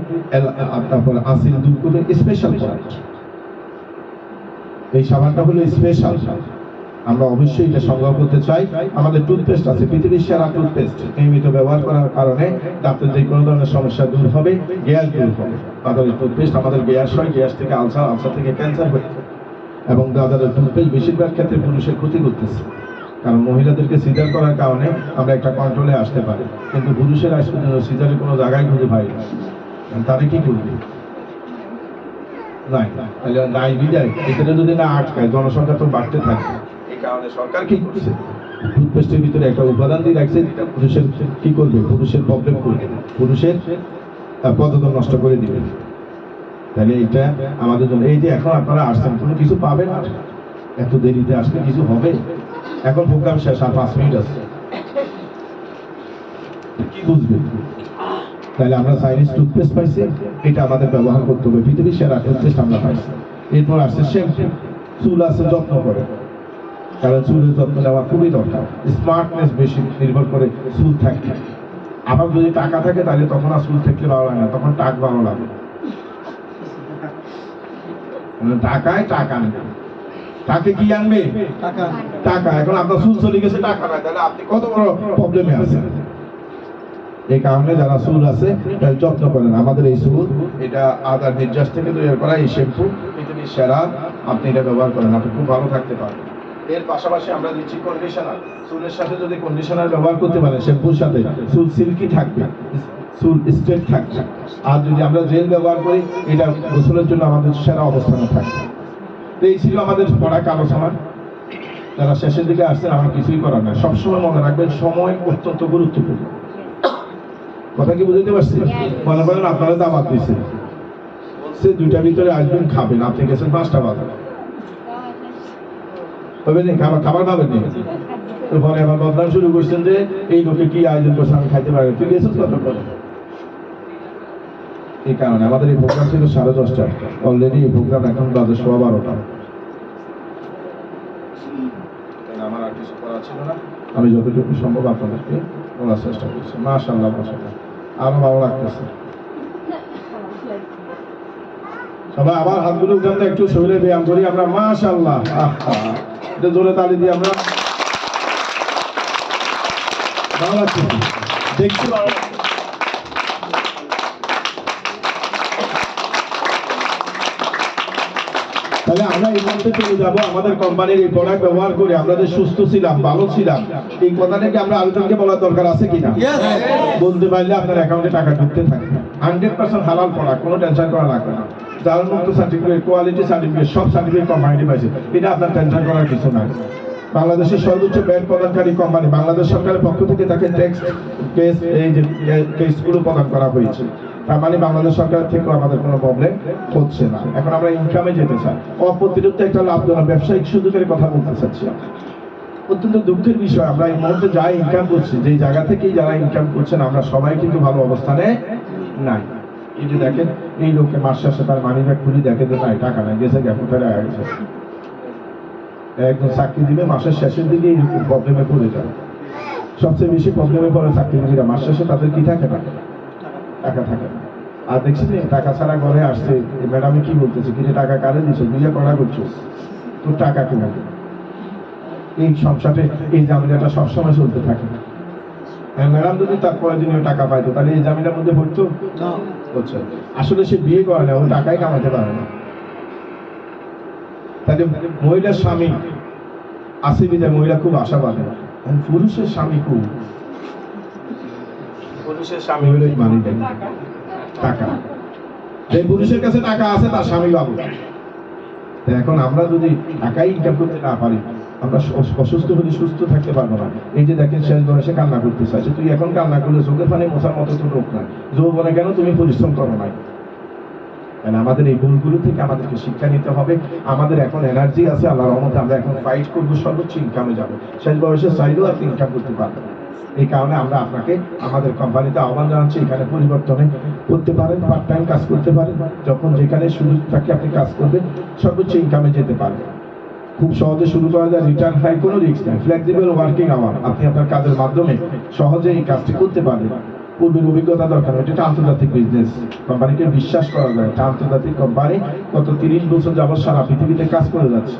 তারপরে আসিল দূর করবে। স্পেশাল প্রোডাক্ট, এই সাবানটা হলো স্পেশাল। আমরা অবশ্যই এটা সংগ্রহ করতে চাই। আমাদের টুথপেস্ট আছে, পৃথিবীর সেরা টুথপেস্ট। নিয়মিত ব্যবহার করার কারণে দাঁতের যে কোনো ধরনের সমস্যা দূর হবে, গ্যাস দূর হবে। দাঁতের টুথপেস্ট আমাদের গ্যাস হয়, গ্যাস থেকে আলসার, আলসার থেকে ক্যান্সার হয়ে যায়। এবং দাদাদের টুথপেস্ট বেশিরভাগ ক্ষেত্রে পুরুষের ক্ষতি করতেছে, কারণ মহিলাদেরকে সিজার করার কারণে আমরা একটা কন্ট্রোলে আসতে পারি, কিন্তু পুরুষের আজ পর্যন্ত সিজারের কোনো জায়গায় খুঁজে পাই না। তারা কি করবে? নাই, তাহলে নাই বিদায় এখানে যদি না আটকায়, জনসংখ্যা তো বাড়তে থাকে। এই কারণে সরকার কি করছে, টুথপেস্টের ভিতরে একটা উপাদান দিয়ে রাখছে, যেটা পুরুষের কি করবে, পুরুষের প্রবলেম করবে, পুরুষের প্রজনন নষ্ট করে দিবে। তাহলে এটা আমাদের জন্য, এই যে এখন আপনারা আসছেন, কোনো কিছু পাবেন আর এত দেরিতে আসলে কিছু হবে? এখন প্রোগ্রাম শেষ, আর 5 মিনিট আছে, কি বুঝবেন? তাহলে আমরা চাইনিজ টুথপেস্ট পাইছি, এটা আমাদের ব্যবহার করতে হবে। পৃথিবীর সেরা টুথপেস্ট আমরা পাইছি। এরপর আসছে শ্যাম্পু। চুল আছে, যত্ন করে, কারণ চুলের যত্ন নেওয়া খুবই দরকার। স্মার্টনেস বেশি নির্ভর করে চুল থাকতে। আবার যদি টাকা থাকে তাহলে তখন আর চুল থাকলে ভালো লাগে না, তখন টাক ভালো লাগে। টাকায় টাকা আনবে, তাকে কি আনবে? টাকা। এখন আপনার চুল চলে গেছে, টাকা নাই, তাহলে আপনি কত বড় প্রবলেমে আছেন। এই কারণে যারা চুল আছে তার যত্ন করেন। আমাদের এই চুল, এটা আদার নির্যাস থেকে তৈরি করা এই শ্যাম্পু, পৃথিবীর সেরা। আপনি এটা ব্যবহার করেন, আপনি খুব ভালো থাকতে পারবেন। এর পাশাপাশি আমরা দিচ্ছি কন্ডিশনার। চুলের সাথে যদি কন্ডিশনার ব্যবহার করতে পারেন, শ্যাম্পুর সাথে চুল সিল্কি থাকবে, চুল স্ট্রেট থাকবে। আর যদি আমরা জেল ব্যবহার করি, এটা গোসলের জন্য আমাদের সেরা অবস্থানে থাকবে। তো এই ছিল আমাদের পড়া আলোচনা। যারা শেষের দিকে আসছেন, আমার কিছুই করার না। সবসময় মনে রাখবেন, সময় অত্যন্ত গুরুত্বপূর্ণ। কথা কি বুঝতে পারছি? মনে করেন আপনারা দাওয়াত দিচ্ছে, বলছে 2টার ভিতরে আসবেন, খাবেন, আপনি গেছেন 5টা বাজার, হবে না? খাবার খাবেন না, পরে আবার বদনাম শুরু করছেন যে এই লোকে কি আয়োজন করছে, আমি খাইতে পারি। তুই গেছিস কত করে? এই কারণে আমাদের এই প্রোগ্রাম ছিল 10:30। অলরেডি এই প্রোগ্রাম এখন বাজে 12:15। আমার আর কিছু করা ছিল না, আমি যতটুকু সম্ভব আপনাদেরকে বলার চেষ্টা করছি। মাশাআল্লাহ, মাশাআল্লাহ, আরো ভালো লাগতেছে। সবাই আবার হাতগুলো উঠান তো, একটু শরীরে ব্যায়াম করি আমরা। মাশাআল্লাহ, এটা জোরে তালি দিয়ে আমরা ভালো লাগছে, দেখছি ভালো লাগছে। তাহলে আমরা এই মুহূর্তে চলে যাবো আমাদের কোম্পানির এই প্রোডাক্ট ব্যবহার করে আমরা যে সুস্থ ছিলাম, ভালো ছিলাম, এই কথাটাকে আমরা আলোচনাকে বলার দরকার আছে কিনা? বলতে পারলে আপনার অ্যাকাউন্টে টাকা ঢুকতে থাকে। 100% হালাল প্রোডাক্ট, কোনো টেনশন করা লাগবে না। জাল মুক্ত সার্টিফিকেট, কোয়ালিটি সার্টিফিকেট, সব সার্টিফিকেট কোম্পানি পাইছে, এটা আপনার টেনশন করার কিছু নাই। বাংলাদেশের সর্বোচ্চ ব্যাংক প্রদানকারী কোম্পানি, বাংলাদেশ সরকারের পক্ষ থেকে তাকে ট্যাক্স কেস, এই যে কেসগুলো প্রদান করা হয়েছে, তার মানে বাংলাদেশ সরকার থেকেও আমাদের কোনো প্রবলেম হচ্ছে না। এখন আমরা ইনকামে যেতে চাই, অপ্রতিরোধ একটা লাভজনক ব্যবসায়িক সুযোগের কথা বলতে চাচ্ছি। অত্যন্ত দুঃখের বিষয়, আমরা এই মুহূর্তে যা ইনকাম করছি, যে জায়গা থেকেই যারা ইনকাম করছেন, আমরা সবাই কিন্তু ভালো অবস্থানে নাই। এই যে দেখেন, এই লোককে মাস শেষে তার মানি ব্যাগ খুলি দেখে যে নাই, টাকা নাই, গেছে কোথায় রাখা গেছে। একজন চাকরি দিবে, মাসের শেষের দিকে এইরকম প্রবলেমে পড়ে যায়। সবচেয়ে বেশি প্রবলেমে পড়ে চাকরিজীবীরা, মাস শেষে তাদের কি থাকে না, টাকা থাকে না। আর দেখছেন টাকা ছাড়া ঘরে আসছে, ম্যাডামে কি বলতেছে, কিন্তু টাকা কারে দিচ্ছ, বিয়ে করা করছো, তোর টাকা কেনা। এই সংসারে এই জামিলাটা সবসময় চলতে থাকে। ম্যাডাম যদি তার প্রয়োজনীয় টাকা পাইতো, তাহলে এই জামিলার মধ্যে পড়তো হচ্ছে। আসলে সে বিয়ে করে না, ও টাকাই কামাতে পারে না। তাহলে মহিলার স্বামী আছে বিধায় মহিলা খুব আশাবাদী। পুরুষের স্বামী খুব, পুরুষের স্বামী হলো মানি দেয় টাকা। যে পুরুষের কাছে টাকা আছে তার স্বামী বাবু। এখন আমরা যদি টাকাই ইনকাম করতে না পারি, আমরা অসুস্থ হলে সুস্থ থাকতে পারবো না। এই যে দেখেন, শেষ বয়সে কান্না করতে চাইছে, তুই এখন কান্না করলে চোখের পানি মোছার মতো তো লোক নাই, যৌবনে কেন তুমি পরিশ্রম করো নাই? আমাদের এই ভুলগুলো থেকে আমাদেরকে শিক্ষা নিতে হবে। আমাদের এখন এনার্জি আছে, আল্লাহর রহমতে আমরা এখন ফাইট করবো, সর্বোচ্চ ইনকামে যাবো। শেষ বয়সে চাইলেও আপনি ইনকাম করতে পারবেন। এই কারণে আমরা আপনাকে আমাদের কোম্পানিতে আহ্বান জানাচ্ছি, এখানে পরিবর্তনে করতে পারেন, পার্ট টাইম কাজ করতে পারেন, যখন যেখানে সুযোগ থাকে আপনি কাজ করবেন, সর্বোচ্চ ইনকামে যেতে পারবেন। খুব সহজে শুরু করা যায়, রিটার্ন হাই, কোনো রিস্ক নেই, ফ্লেক্সিবল ওয়ার্কিং আওয়ার, আপনি আপনার কাজের মাধ্যমে সহজে এই কাজটি করতে পারবেন। পূর্বের অভিজ্ঞতা দরকার, এটা আন্তর্জাতিক বিজনেস, কোম্পানিকে বিশ্বাস করা যায়। এটা আন্তর্জাতিক কোম্পানি, গত 30 বছর যাবৎ সারা পৃথিবীতে কাজ করে যাচ্ছে।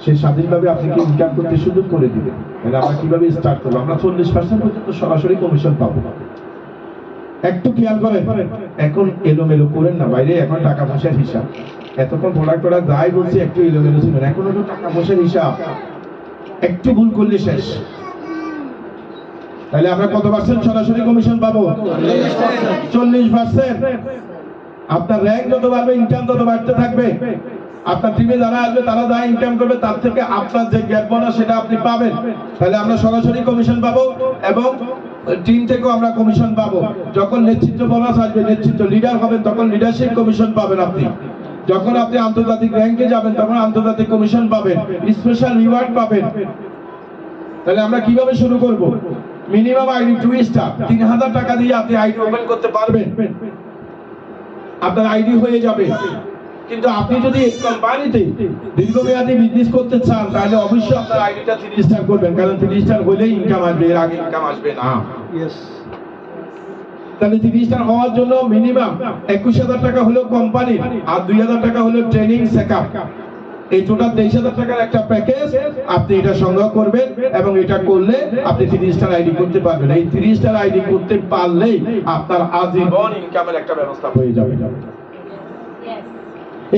সে স্বাধীনভাবে আপনাকে ইনকাম করতে সুযোগ করে দিবে। তাহলে আমরা কিভাবে স্টার্ট করবো? আমরা 40% পর্যন্ত সরাসরি কমিশন পাবো। একটু খেয়াল করেন, এখন এলোমেলো করেন না বাইরে, এখন টাকা পয়সার হিসাব। এতক্ষণ প্রোডাক্ট যাই বলছি একটু এলোমেলো ছিলেন, এখন হলো টাকা পয়সার হিসাব। একটু ভুল করলে শেষ। তাহলে আমরা কত পার্সেন্ট সরাসরি কমিশন পাবো? 40%। আপনার র্যাঙ্ক যত বাড়বে, ইনকাম তত বাড়তে থাকবে। আপনার টিমে যারা আসবে, তারা যা ইনকাম করবে, তার থেকে আপনার যে গ্যাপ বোনাস সেটা আপনি পাবেন। তাহলে আমরা সরাসরি কমিশন পাবো এবং টিম থেকেও আমরা কমিশন পাবো। যখন নেতৃত্ব বোনাস আসবে, নেতৃত্ব লিডার হবেন, তখন লিডারশিপ কমিশন পাবেন আপনি। যখন আপনি আন্তর্জাতিক র্যাঙ্কে যাবেন, তখন আন্তর্জাতিক কমিশন পাবেন, স্পেশাল রিওয়ার্ড পাবেন। তাহলে আমরা কিভাবে শুরু করব? মিনিমাম আইডি 2 স্টার, 3000 টাকা দিয়ে আপনি আইডি ওপেন করতে পারবেন, আপনার আইডি হয়ে যাবে। কিন্তু আপনি যদি এই কোম্পানিতে দীর্ঘমেয়াদী বিজনেস করতে চান, তাহলে অবশ্যই আপনার আইডিটা 3 স্টার করবেন, কারণ 3 স্টার হলেই ইনকাম আসবে, এর আগে ইনকাম আসবে না। তাহলে 3 স্টার হওয়ার জন্য মিনিমাম 21000 টাকা হলো কোম্পানি, আর 2000 টাকা হলো ট্রেনিং সেকআপ। এই টোটাল 23000 টাকার একটা প্যাকেজ, আপনি এটা সংগ্রহ করবেন এবং এটা করলে আপনি 3 স্টার আইডি করতে পারবেন। এই 3 স্টার আইডি করতে পারলেই আপনার আজীবন ইনকামের একটা ব্যবস্থা হয়ে যাবে।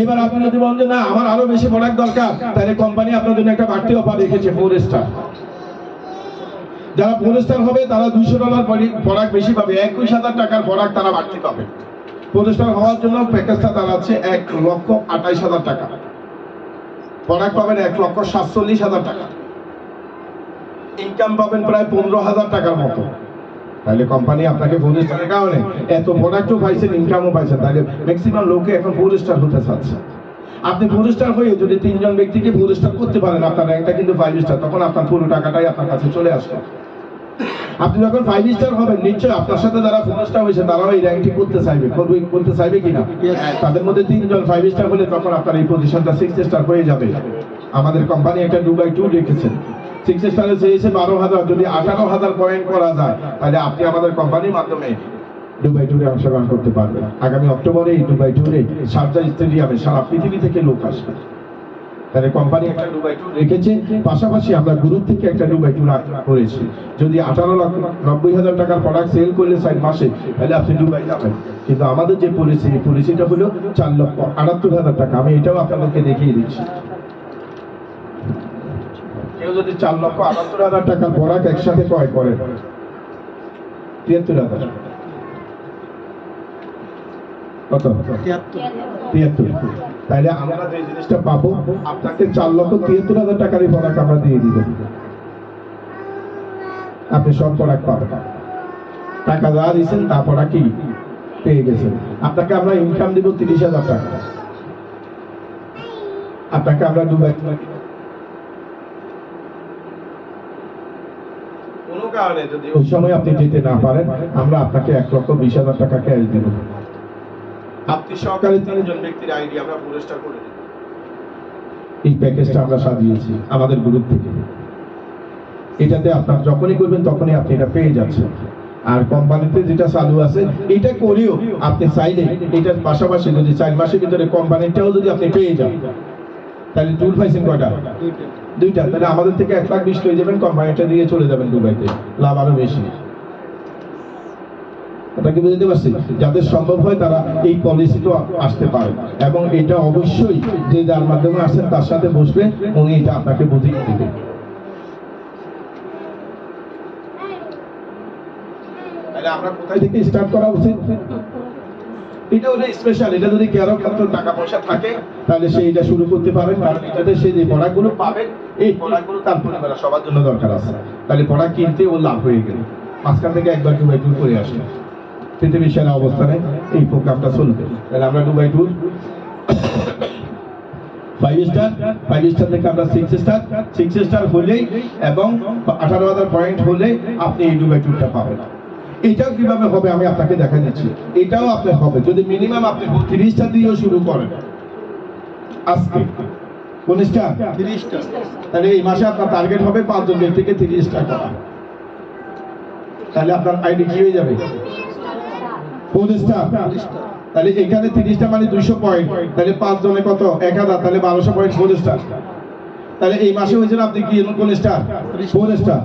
এবার আপনি যদি বলেন যে না, আমার আরো বেশি প্রোডাক্ট দরকার, তাহলে কোম্পানি আপনার জন্য একটা বাড়তি অফার রেখেছে, 4 স্টার। যারা 4 স্টার হবে, তারা $200 প্রোডাক্ট বেশি পাবে, 21000 টাকার প্রোডাক্ট তারা বাড়তি পাবে। 4 স্টার হওয়ার জন্য প্যাকেজটা দাঁড়াচ্ছে 1,28,000 টাকা। প্রোডাক্ট পাবেন 1,47,000 টাকা, ইনকাম পাবেন প্রায় 15,000 টাকার মতো। তাহলে কোম্পানি আপনাকে 4 স্টারের কারণে এত প্রোডাক্টও পাইছেন, ইনকামও পাইছেন। তাহলে ম্যাক্সিমাম লোকে এখন 4 স্টার হতে চাচ্ছে। আপনি 4 স্টার হয়ে যদি 3 জন ব্যক্তিকে 4 স্টার করতে পারেন, আপনার র্যাঙ্কটা কিন্তু 5 স্টার, তখন আপনার পুরো টাকাটাই আপনার কাছে চলে আসবে। আপনি যখন 5 স্টার হবেন, নিশ্চয়ই আপনার সাথে যারা 4 স্টার হয়েছে তারাও এই র্যাঙ্কটি করতে চাইবে, করতে চাইবে কিনা? তাদের মধ্যে 3 জন 5 স্টার হলে তখন আপনার এই পজিশনটা 6 স্টার হয়ে যাবে। আমাদের কোম্পানি একটা 2/2 রেখেছেন, 6 স্টারে চেয়েছে 12,000, যদি 18,000 পয়েন্ট করা যায়, তাহলে আপনি আমাদের কোম্পানির মাধ্যমে 2/2 অংশগ্রহণ করতে পারবেন। আগামী অক্টোবরে এই 2/2 শারজাহ স্টেডিয়ামে সারা পৃথিবী থেকে লোক আসবে। তাহলে কোম্পানি একটা দুবাই ট্যুর রেখেছে, পাশাপাশি আমরা গ্রুপ থেকে একটা দুবাই ট্যুর করেছি। যদি 18,90,000 টাকার প্রোডাক্ট সেল করলে 6 মাসে, তাহলে আপনি দুবাই যাবেন। কিন্তু আমাদের যে পলিসি, এই পলিসিটা হলো 4,78,000 টাকা। আমি এটাও আপনাদেরকে দেখিয়ে দিচ্ছি। কেউ যদি 4,78,000 টাকার প্রোডাক্ট একসাথে ক্রয় করে, 73,000 কত? 73। তাইলে আমরা যে জিনিসটা পাবো, আপনাকে 4,73,000 টাকার এই প্রোডাক্ট আমরা দিয়ে দিব। আপনি সব প্রোডাক্ট পাবেন, টাকা যা দিয়েছেন তা প্রোডাক্ট কি পেয়ে গেছেন। আপনাকে আমরা ইনকাম দিব 30,000 টাকা। আপনাকে আমরা দুবাই, কোনো কারণে যদি ওই সময় আপনি যেতে না পারেন, আমরা আপনাকে 1,20,000 টাকা ক্যাশ দিব। আপনি সহকারে 3 জন ব্যক্তির আইডি আমরা পুরস্কার করে দেব। এই প্যাকেজটা আমরা সাজিয়েছি আমাদের গ্রুপ থেকে। এটাতে আপনার যখনই করবেন তখনই আপনি এটা পেয়ে যাচ্ছেন। আর কোম্পানিতে যেটা চালু আছে, এটা করেও আপনি চাইলে এটার পাশাপাশি যদি 4 মাসের ভিতরে কোম্পানিটাও যদি আপনি পেয়ে যান, তাহলে ট্যুর পাইছেন কয়টা? 2টা। তাহলে আমাদের থেকে 1,20,000 লয়ে যাবেন, কোম্পানিটা দিয়ে চলে যাবেন দুবাইতে, লাভ আরো বেশি। এটা কি বুঝতে পারছি? যাদের সম্ভব হয় তারা এই পলিসিতে আসতে পারে, এবং এটা অবশ্যই যে যার মাধ্যমে আসেন তার সাথে বসলে উনি এটা আপনাকে বুঝিয়ে দেবে। তাহলে আমরা কোথায় থেকে স্টার্ট করা উচিত? এটা হলো স্পেশাল। এটা যদি কারো ক্ষেত্রে টাকা পয়সা থাকে, তাহলে সে এটা শুরু করতে পারেন, কারণ এটাতে সে যে প্রোডাক্টগুলো পাবে, এই প্রোডাক্টগুলো তার পরিবারের সবার জন্য দরকার আছে। তাহলে প্রোডাক্ট কিনতে ও লাভ হয়ে গেল। মাঝখান থেকে একবার দুবাই ট্যুর করে আসে, পৃথিবীর সেরা অবস্থানে এই প্রোগ্রামটা চলবে। তাহলে আমরা দুবাই ট্যুর 5 স্টার, 5 স্টার থেকে আমরা 6 স্টার, 6 স্টার হলেই এবং 18,000 পয়েন্ট হলে আপনি এই দুবাই ট্যুরটা পাবেন। এটাও কিভাবে হবে আমি আপনাকে দেখা দিচ্ছি। এটাও আপনার হবে যদি মিনিমাম আপনি 30 স্টার দিয়েও শুরু করেন। আজকে কোন স্টার? 30 স্টার। তাহলে এই মাসে আপনার টার্গেট হবে 5 জন ব্যক্তিকে 30 স্টার করা। তাহলে আপনার আইডি কি হয়ে যাবে? 4 স্টার। তাহলে এখানে 30টা মানে 200 পয়েন্ট। তাহলে 5 জনে কত? 1000। তাহলে 1200 পয়েন্ট 4 স্টার। তাহলে এই মাসে হয়েছিল আপনি কি কোন স্টার? 4 স্টার।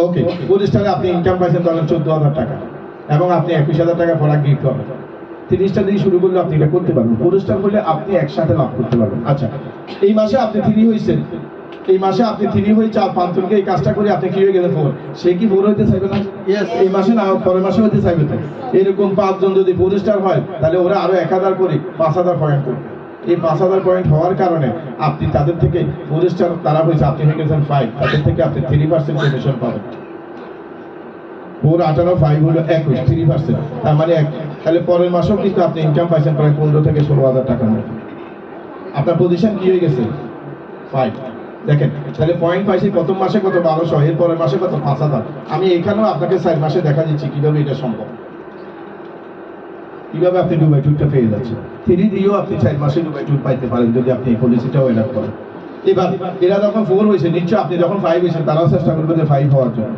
ওকে, 4 স্টারে আপনি ইনকাম পাইছেন ধরেন 14,000 টাকা, এবং আপনি 21,000 টাকা প্রোডাক্ট গিফট পাবেন। 30টা দিয়ে শুরু করলে আপনি এটা করতে পারবেন। 4 স্টার হলে আপনি একসাথে লাভ করতে পারবেন। আচ্ছা, এই মাসে আপনি 3 হয়েছেন, এই মাসে আপনি 3 হয়ে 4-5 জনকে এই কাজটা করে আপনি কি হয়ে গেলেন 4। সে কি 4 হইতে চাইবে না? এই মাসে না, পরের মাসে হইতে চাইবে তো। এরকম 5 জন যদি 4 স্টার হয়, তাহলে ওরা আরো 1,000 করে 5,000 পয়েন্ট করবে। এই 5,000 পয়েন্ট হওয়ার কারণে আপনি তাদের থেকে 4 স্টার তারা হয়েছে, আপনি হয়ে গেছেন 5, তাদের থেকে আপনি 3% কমিশন পাবেন। 4, 18, 5 হলো 21, 3%। তার মানে তাহলে পরের মাসেও কিন্তু আপনি ইনকাম পাইছেন প্রায় 15 থেকে 16,000 টাকার মতো। আপনার পজিশন কি হয়ে গেছে? 5। দেখেন, তাহলে পয়েন্ট পাইছি প্রথম মাসে কত? 1200। এর পরের মাসে কত? 5,000। আমি এখানেও আপনাকে 4 মাসে দেখা দিচ্ছি কিভাবে এটা সম্ভব, কিভাবে আপনি দুবাই ট্যুরটা পেয়ে যাচ্ছেন। 3 দিয়েও আপনি 4 মাসে দুবাই ট্যুর পাইতে পারেন যদি আপনি এই পলিসিটাও অ্যাডাপ্ট করেন। এবার এরা যখন 4 হয়েছে, নিশ্চয় আপনি যখন 5 হয়েছেন তারাও চেষ্টা করবে যে 5 হওয়ার জন্য।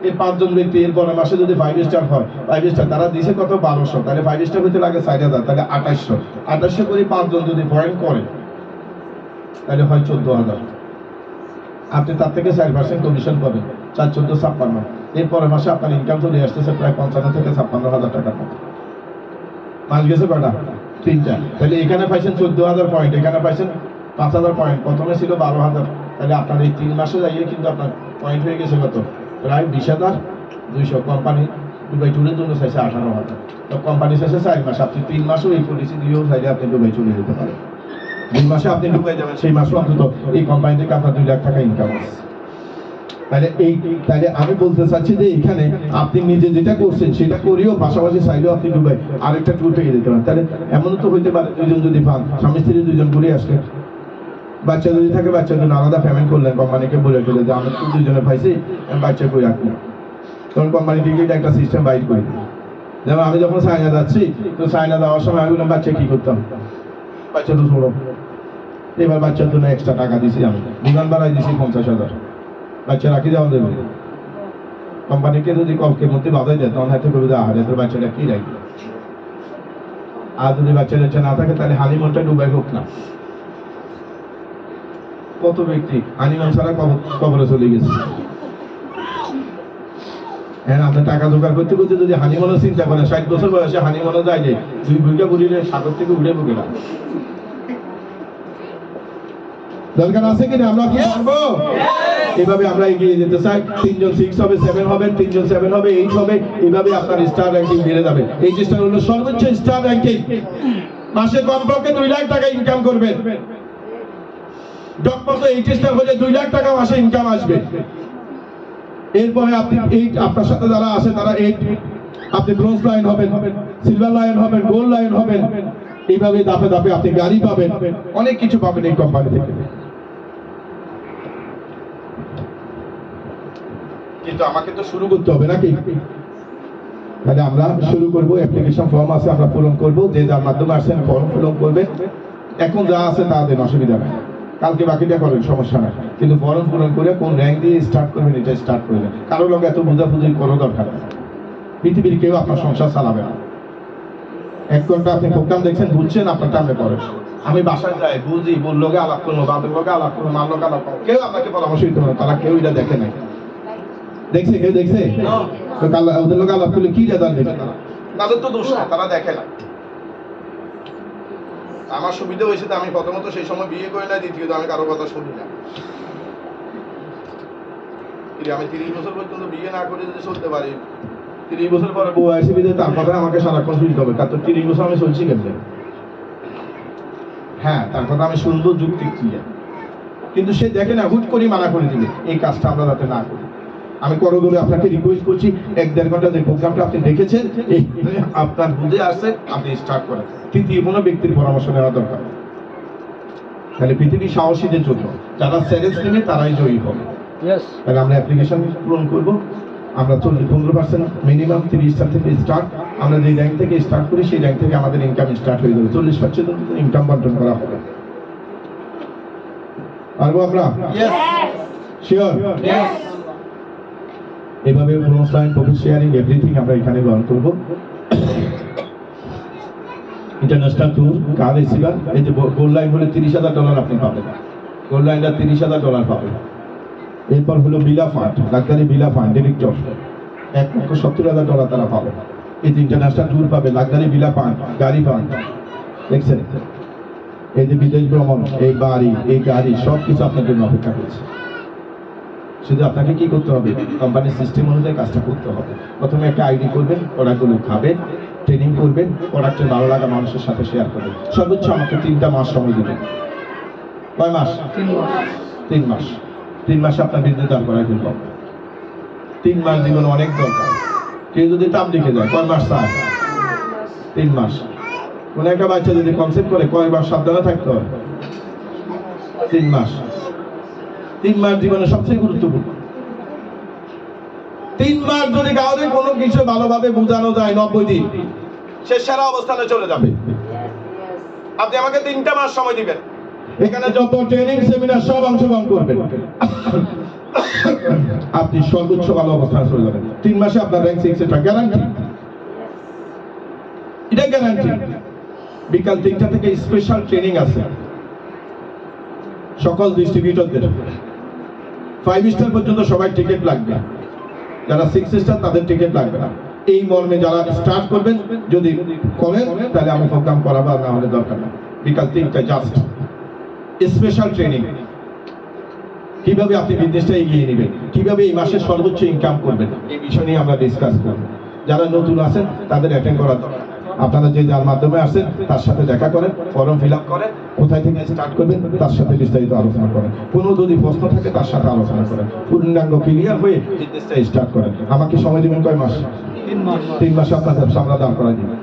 এই 5 জন ব্যক্তি এর পরের মাসে যদি 5 স্টার হয়, 5 স্টার তারা দিছে কত? 1200। তাহলে 5 স্টার হইতে লাগে 4,000, তাহলে 2800। 2800 করে 5 জন যদি পয়েন্ট করে, তাহলে হয় 14,000। আপনি তার থেকে 4% কমিশন পাবেন, 4, 14, 56। এরপরের মাসে আপনার ইনকাম চলে আসতেছে প্রায় 55 থেকে 56,000 টাকার মতো। মাস গেছে কটা? 3টা। তাহলে এখানে পাইছেন 14,000 পয়েন্ট, এখানে পাইছেন 5,000 পয়েন্ট। প্রথমে ছিল 12,000। তাহলে আপনার এই 3 মাসে যাইয়ে কিন্তু আপনার পয়েন্ট হয়ে গেছে কত? প্রায় 20,200। কোম্পানি দুবাই ট্যুরের জন্য চাইছে 18,000। তো কোম্পানি চাইছে 4 মাস। আপনি 3 মাসও এই পলিসি দিয়েও চাইলে আপনি দুবাই চলে যেতে পারেন। 2 মাসে আপনি দুবাই যাবেন, সেই মাসও অন্তত এই কোম্পানি থেকে আপনার 2 লাখ টাকা ইনকাম আছে। তাহলে আমি বলতে চাচ্ছি যে এখানে আপনি নিজে যেটা করছেন সেটা করেও পাশাপাশি চাইলেও আপনি দুবাই আরেকটা ট্যুর পেয়ে যেতে পারেন। তাহলে এমনও তো হইতে পারে 2 জন যদি পান, স্বামী স্ত্রী 2 জন ঘুরে আসলেন। বাচ্চা যদি থাকে বাচ্চার জন্য আলাদা পেমেন্ট করলেন, কোম্পানিকে বলে গেলে যে আমি তো 2 জনে পাইছি, আমি বাচ্চা করে রাখবো। তখন কোম্পানি থেকে একটা সিস্টেম বাইর করে দিই। যেমন আমি যখন চায়না যাচ্ছি, তো চায়না যাওয়ার সময় আমি বললাম বাচ্চা কি করতাম? বাচ্চা তো ছোড়ো। এবার বাচ্চার জন্য এক্সট্রা টাকা দিছি, আমি বিমান ভাড়ায় দিছি 50,000। বাচ্চা রাখি যাওয়া দেবে। কোম্পানিকে যদি কমকে মধ্যে বাধাই দেয়, তখন হয়তো করবে যে আহারে তোর বাচ্চাটা কি রাখবে। আর যদি বাচ্চা না থাকে, তাহলে হানিমুনটা দুবাই হোক না। কত ব্যক্তি হানিমান ছাড়া কবরে চলে গেছে। হ্যাঁ, আপনি টাকা জোগাড় করতে করতে যদি হানিমনও চিন্তা করেন, 60 বছর বয়সে হানিমনও যায় যে 2 বিঘা বুড়িলে সাগর থেকে উঠে বুকে না। দরকার আছে কিনা? আমরা কি পারবো? এভাবে আমরা এগিয়ে যেতে চাই। 3 জন 6 হবে, 7 হবে, 3 জন 7 হবে, 8 হবে, এইভাবে আপনার স্টার র্যাঙ্কিং বেড়ে যাবে। এই চেষ্টা হলো সর্বোচ্চ স্টার র্যাঙ্কিং। মাসে কমপক্ষে 2 লাখ টাকা ইনকাম করবেন। ডকমত এই চেষ্টা হলে 2 লাখ টাকা মাসে ইনকাম আসবে। এরপরে আপনি আপনার সাথে যারা আসে তারা আপনি ব্রোঞ্জ লাইন হবেন, সিলভার লাইন হবেন, গোল্ড লাইন হবেন। এইভাবে ধাপে ধাপে আপনি গাড়ি পাবেন, অনেক কিছু পাবেন এই কোম্পানি থেকে। কিন্তু আমাকে তো শুরু করতে হবে নাকি? তাহলে আমরা শুরু করব। অ্যাপ্লিকেশন ফর্ম আছে, আমরা পূরণ করব। যে যার মাধ্যমে আসেন ফর্ম পূরণ করবেন। এখন যা আছে তা দেন, অসুবিধা নাই। কালকে বাকিটা করেন, সমস্যা নাই। কিন্তু ফর্ম পূরণ করে কোন র্যাঙ্ক দিয়ে স্টার্ট করবেন এটা স্টার্ট করবেন। কারো লোক এত বোঝাবুঝি কোনো দরকার নেই। পৃথিবীর কেউ আপনার সংসার চালাবে না। 1 ঘন্টা আপনি প্রোগ্রাম দেখছেন, বুঝছেন, আপনার টাইমে করেন। আমি বাসায় যাই, বুঝি, বোর লোকে আলাপ করবো, বাদের লোকে আলাপ করবো, মার লোকে আলাপ করবো, কেউ আপনাকে পরামর্শ দিতে পারে? তারা কেউ এটা দেখে নাই। দেখছে কেউ? দেখছে? ওদের লোক আলাপ করলে কি রেজাল্ট দেবে? তাদের তো দোষ না, তারা দেখে না। আমার সুবিধা হয়েছে, আমি প্রথমত সেই সময় বিয়ে করে না, দ্বিতীয়ত আমি কারো কথা শুনি না। আমি 30 বছর পর্যন্ত বিয়ে না করে যদি চলতে পারি, 30 বছর পরে বউ আসে বিদে তার কথা আমাকে সারাক্ষণ শুনতে হবে। তার তো 30 বছর আমি চলছি কেমনে? হ্যাঁ, তার কথা আমি শুনবো, যুক্তি কি। কিন্তু সে দেখে না, হুট করে মানা করে দিবে। এই কাজটা আমরা যাতে না করি। আমি করদলে আপনাকে রিকোয়েস্ট করছি, 1-1.5 ঘন্টা যে প্রোগ্রামটা আপনি দেখেছেন, এই আপনার বুঝে আসে, আপনি স্টার্ট করেন। তৃতীয় কোনো ব্যক্তির পরামর্শ নেওয়া দরকার। তাহলে পৃথিবী সাহসীদের জন্য, যারা চ্যালেঞ্জ নেবে তারাই জয়ী হবে। তাহলে আমরা অ্যাপ্লিকেশন পূরণ করবো। আমরা 15% মিনিমাম 30টা থেকে স্টার্ট। আমরা যে র্যাঙ্ক থেকে স্টার্ট করি সেই র্যাঙ্ক থেকে আমাদের ইনকাম স্টার্ট হয়ে যাবে। 40% ইনকাম বন্টন করা হবে। পারবো আমরা? শিওর? এভাবে bronze line, profit sharing, everything আমরা এখানে গ্রহণ করবো। ইন্টারন্যাশনাল ট্যুর, কার রিসিভার। এই যে গোল্ড লাইন হলে $30,000 আপনি পাবেন। গোল্ড লাইনটা $30,000 পাবেন। এরপর হলো বিলা ফান্ড, ডাক্তারি বিলা ফান্ড, ডিরেক্টর $1,70,000 তারা পাবে। এই যে ইন্টারন্যাশনাল ট্যুর পাবে, লাক্সারি বিলা ফান্ড, গাড়ি ফান্ড। দেখছেন? এই যে বিদেশ ভ্রমণ, এই বাড়ি, এই গাড়ি, সব কিছু আপনার জন্য অপেক্ষা করছে। শুধু আপনাকে কি করতে হবে? কোম্পানির সিস্টেম অনুযায়ী কাজটা করতে হবে। প্রথমে একটা আইডি করবেন, প্রোডাক্টগুলো খাবেন, ট্রেনিং করবেন, প্রোডাক্টের ভালো লাগা মানুষের সাথে শেয়ার করবেন। সর্বোচ্চ আমাকে 3টা মাস সময় দেবেন। কয় মাস? 3 মাস। 3 মাসে আপনার বিজনেস দাঁড় করাই ফেলব। 3 মাস জীবনে অনেক দরকার। কেউ যদি তাপ দিকে যায়, কয় মাস চায়? 3 মাস। কোন একটা বাচ্চা যদি কনসেপ্ট করে, কয় মাস সাবধানে থাকতে হয়? 3 মাস। 3 মাস জীবনে সবচেয়ে গুরুত্বপূর্ণ। 3 মাস যদি কাউকে কোনো কিছু ভালোভাবে বোঝানো যায়, 90 দিন সে সেরা অবস্থানে চলে যাবে। আপনি আমাকে 3টা মাস সময় দিবেন। এখানে যত ট্রেনিং সেমিনার সব অংশগ্রহণ করবেন, আপনি সর্বোচ্চ ভালো অবস্থানে চলে যাবেন। 3 মাসে আপনার র্যাঙ্ক 6 এটা গ্যারান্টি। এটা গ্যারান্টি। বিকাল 3টা থেকে স্পেশাল ট্রেনিং আছে সকল ডিস্ট্রিবিউটরদের। 5 স্টার পর্যন্ত সবাই টিকিট লাগবে, যারা 6 স্টার তাদের টিকিট লাগবে না। এই মর্মে যারা স্টার্ট করবেন, যদি করেন তাহলে আমি প্রোগ্রাম করাবো, না হলে দরকার নেই। বিকাল 3টায় জাস্ট স্পেশাল ট্রেনিং। কিভাবে আপনি বিজনেসটা এগিয়ে নেবেন, কিভাবে এই মাসে সর্বোচ্চ ইনকাম করবেন, এই বিষয় নিয়ে আমরা ডিসকাস করব। যারা নতুন আছেন তাদের অ্যাটেন্ড করার দরকার। আপনারা যে যার মাধ্যমে আসেন তার সাথে দেখা করেন, ফর্ম ফিল আপ করেন, কোথায় থেকে স্টার্ট করবেন তার সাথে বিস্তারিত আলোচনা করেন। কোনো যদি প্রশ্ন থাকে তার সাথে আলোচনা করেন। পূর্ণাঙ্গ ক্লিয়ার হয়ে বিজনেসটা স্টার্ট করেন। আমাকে সময় দিবেন কয় মাস? 3 মাসে আপনার ব্যবসা আমরা দাঁড় করাই দিবেন।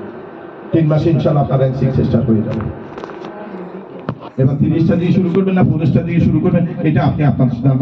3 মাসে ইনশাআল্লাহ আপনার র্যাঙ্ক 6 স্টার্ট হয়ে যাবে। এবার 30টা দিয়ে শুরু করবেন না 40টা দিয়ে শুরু করবেন, এটা আপনি আপনার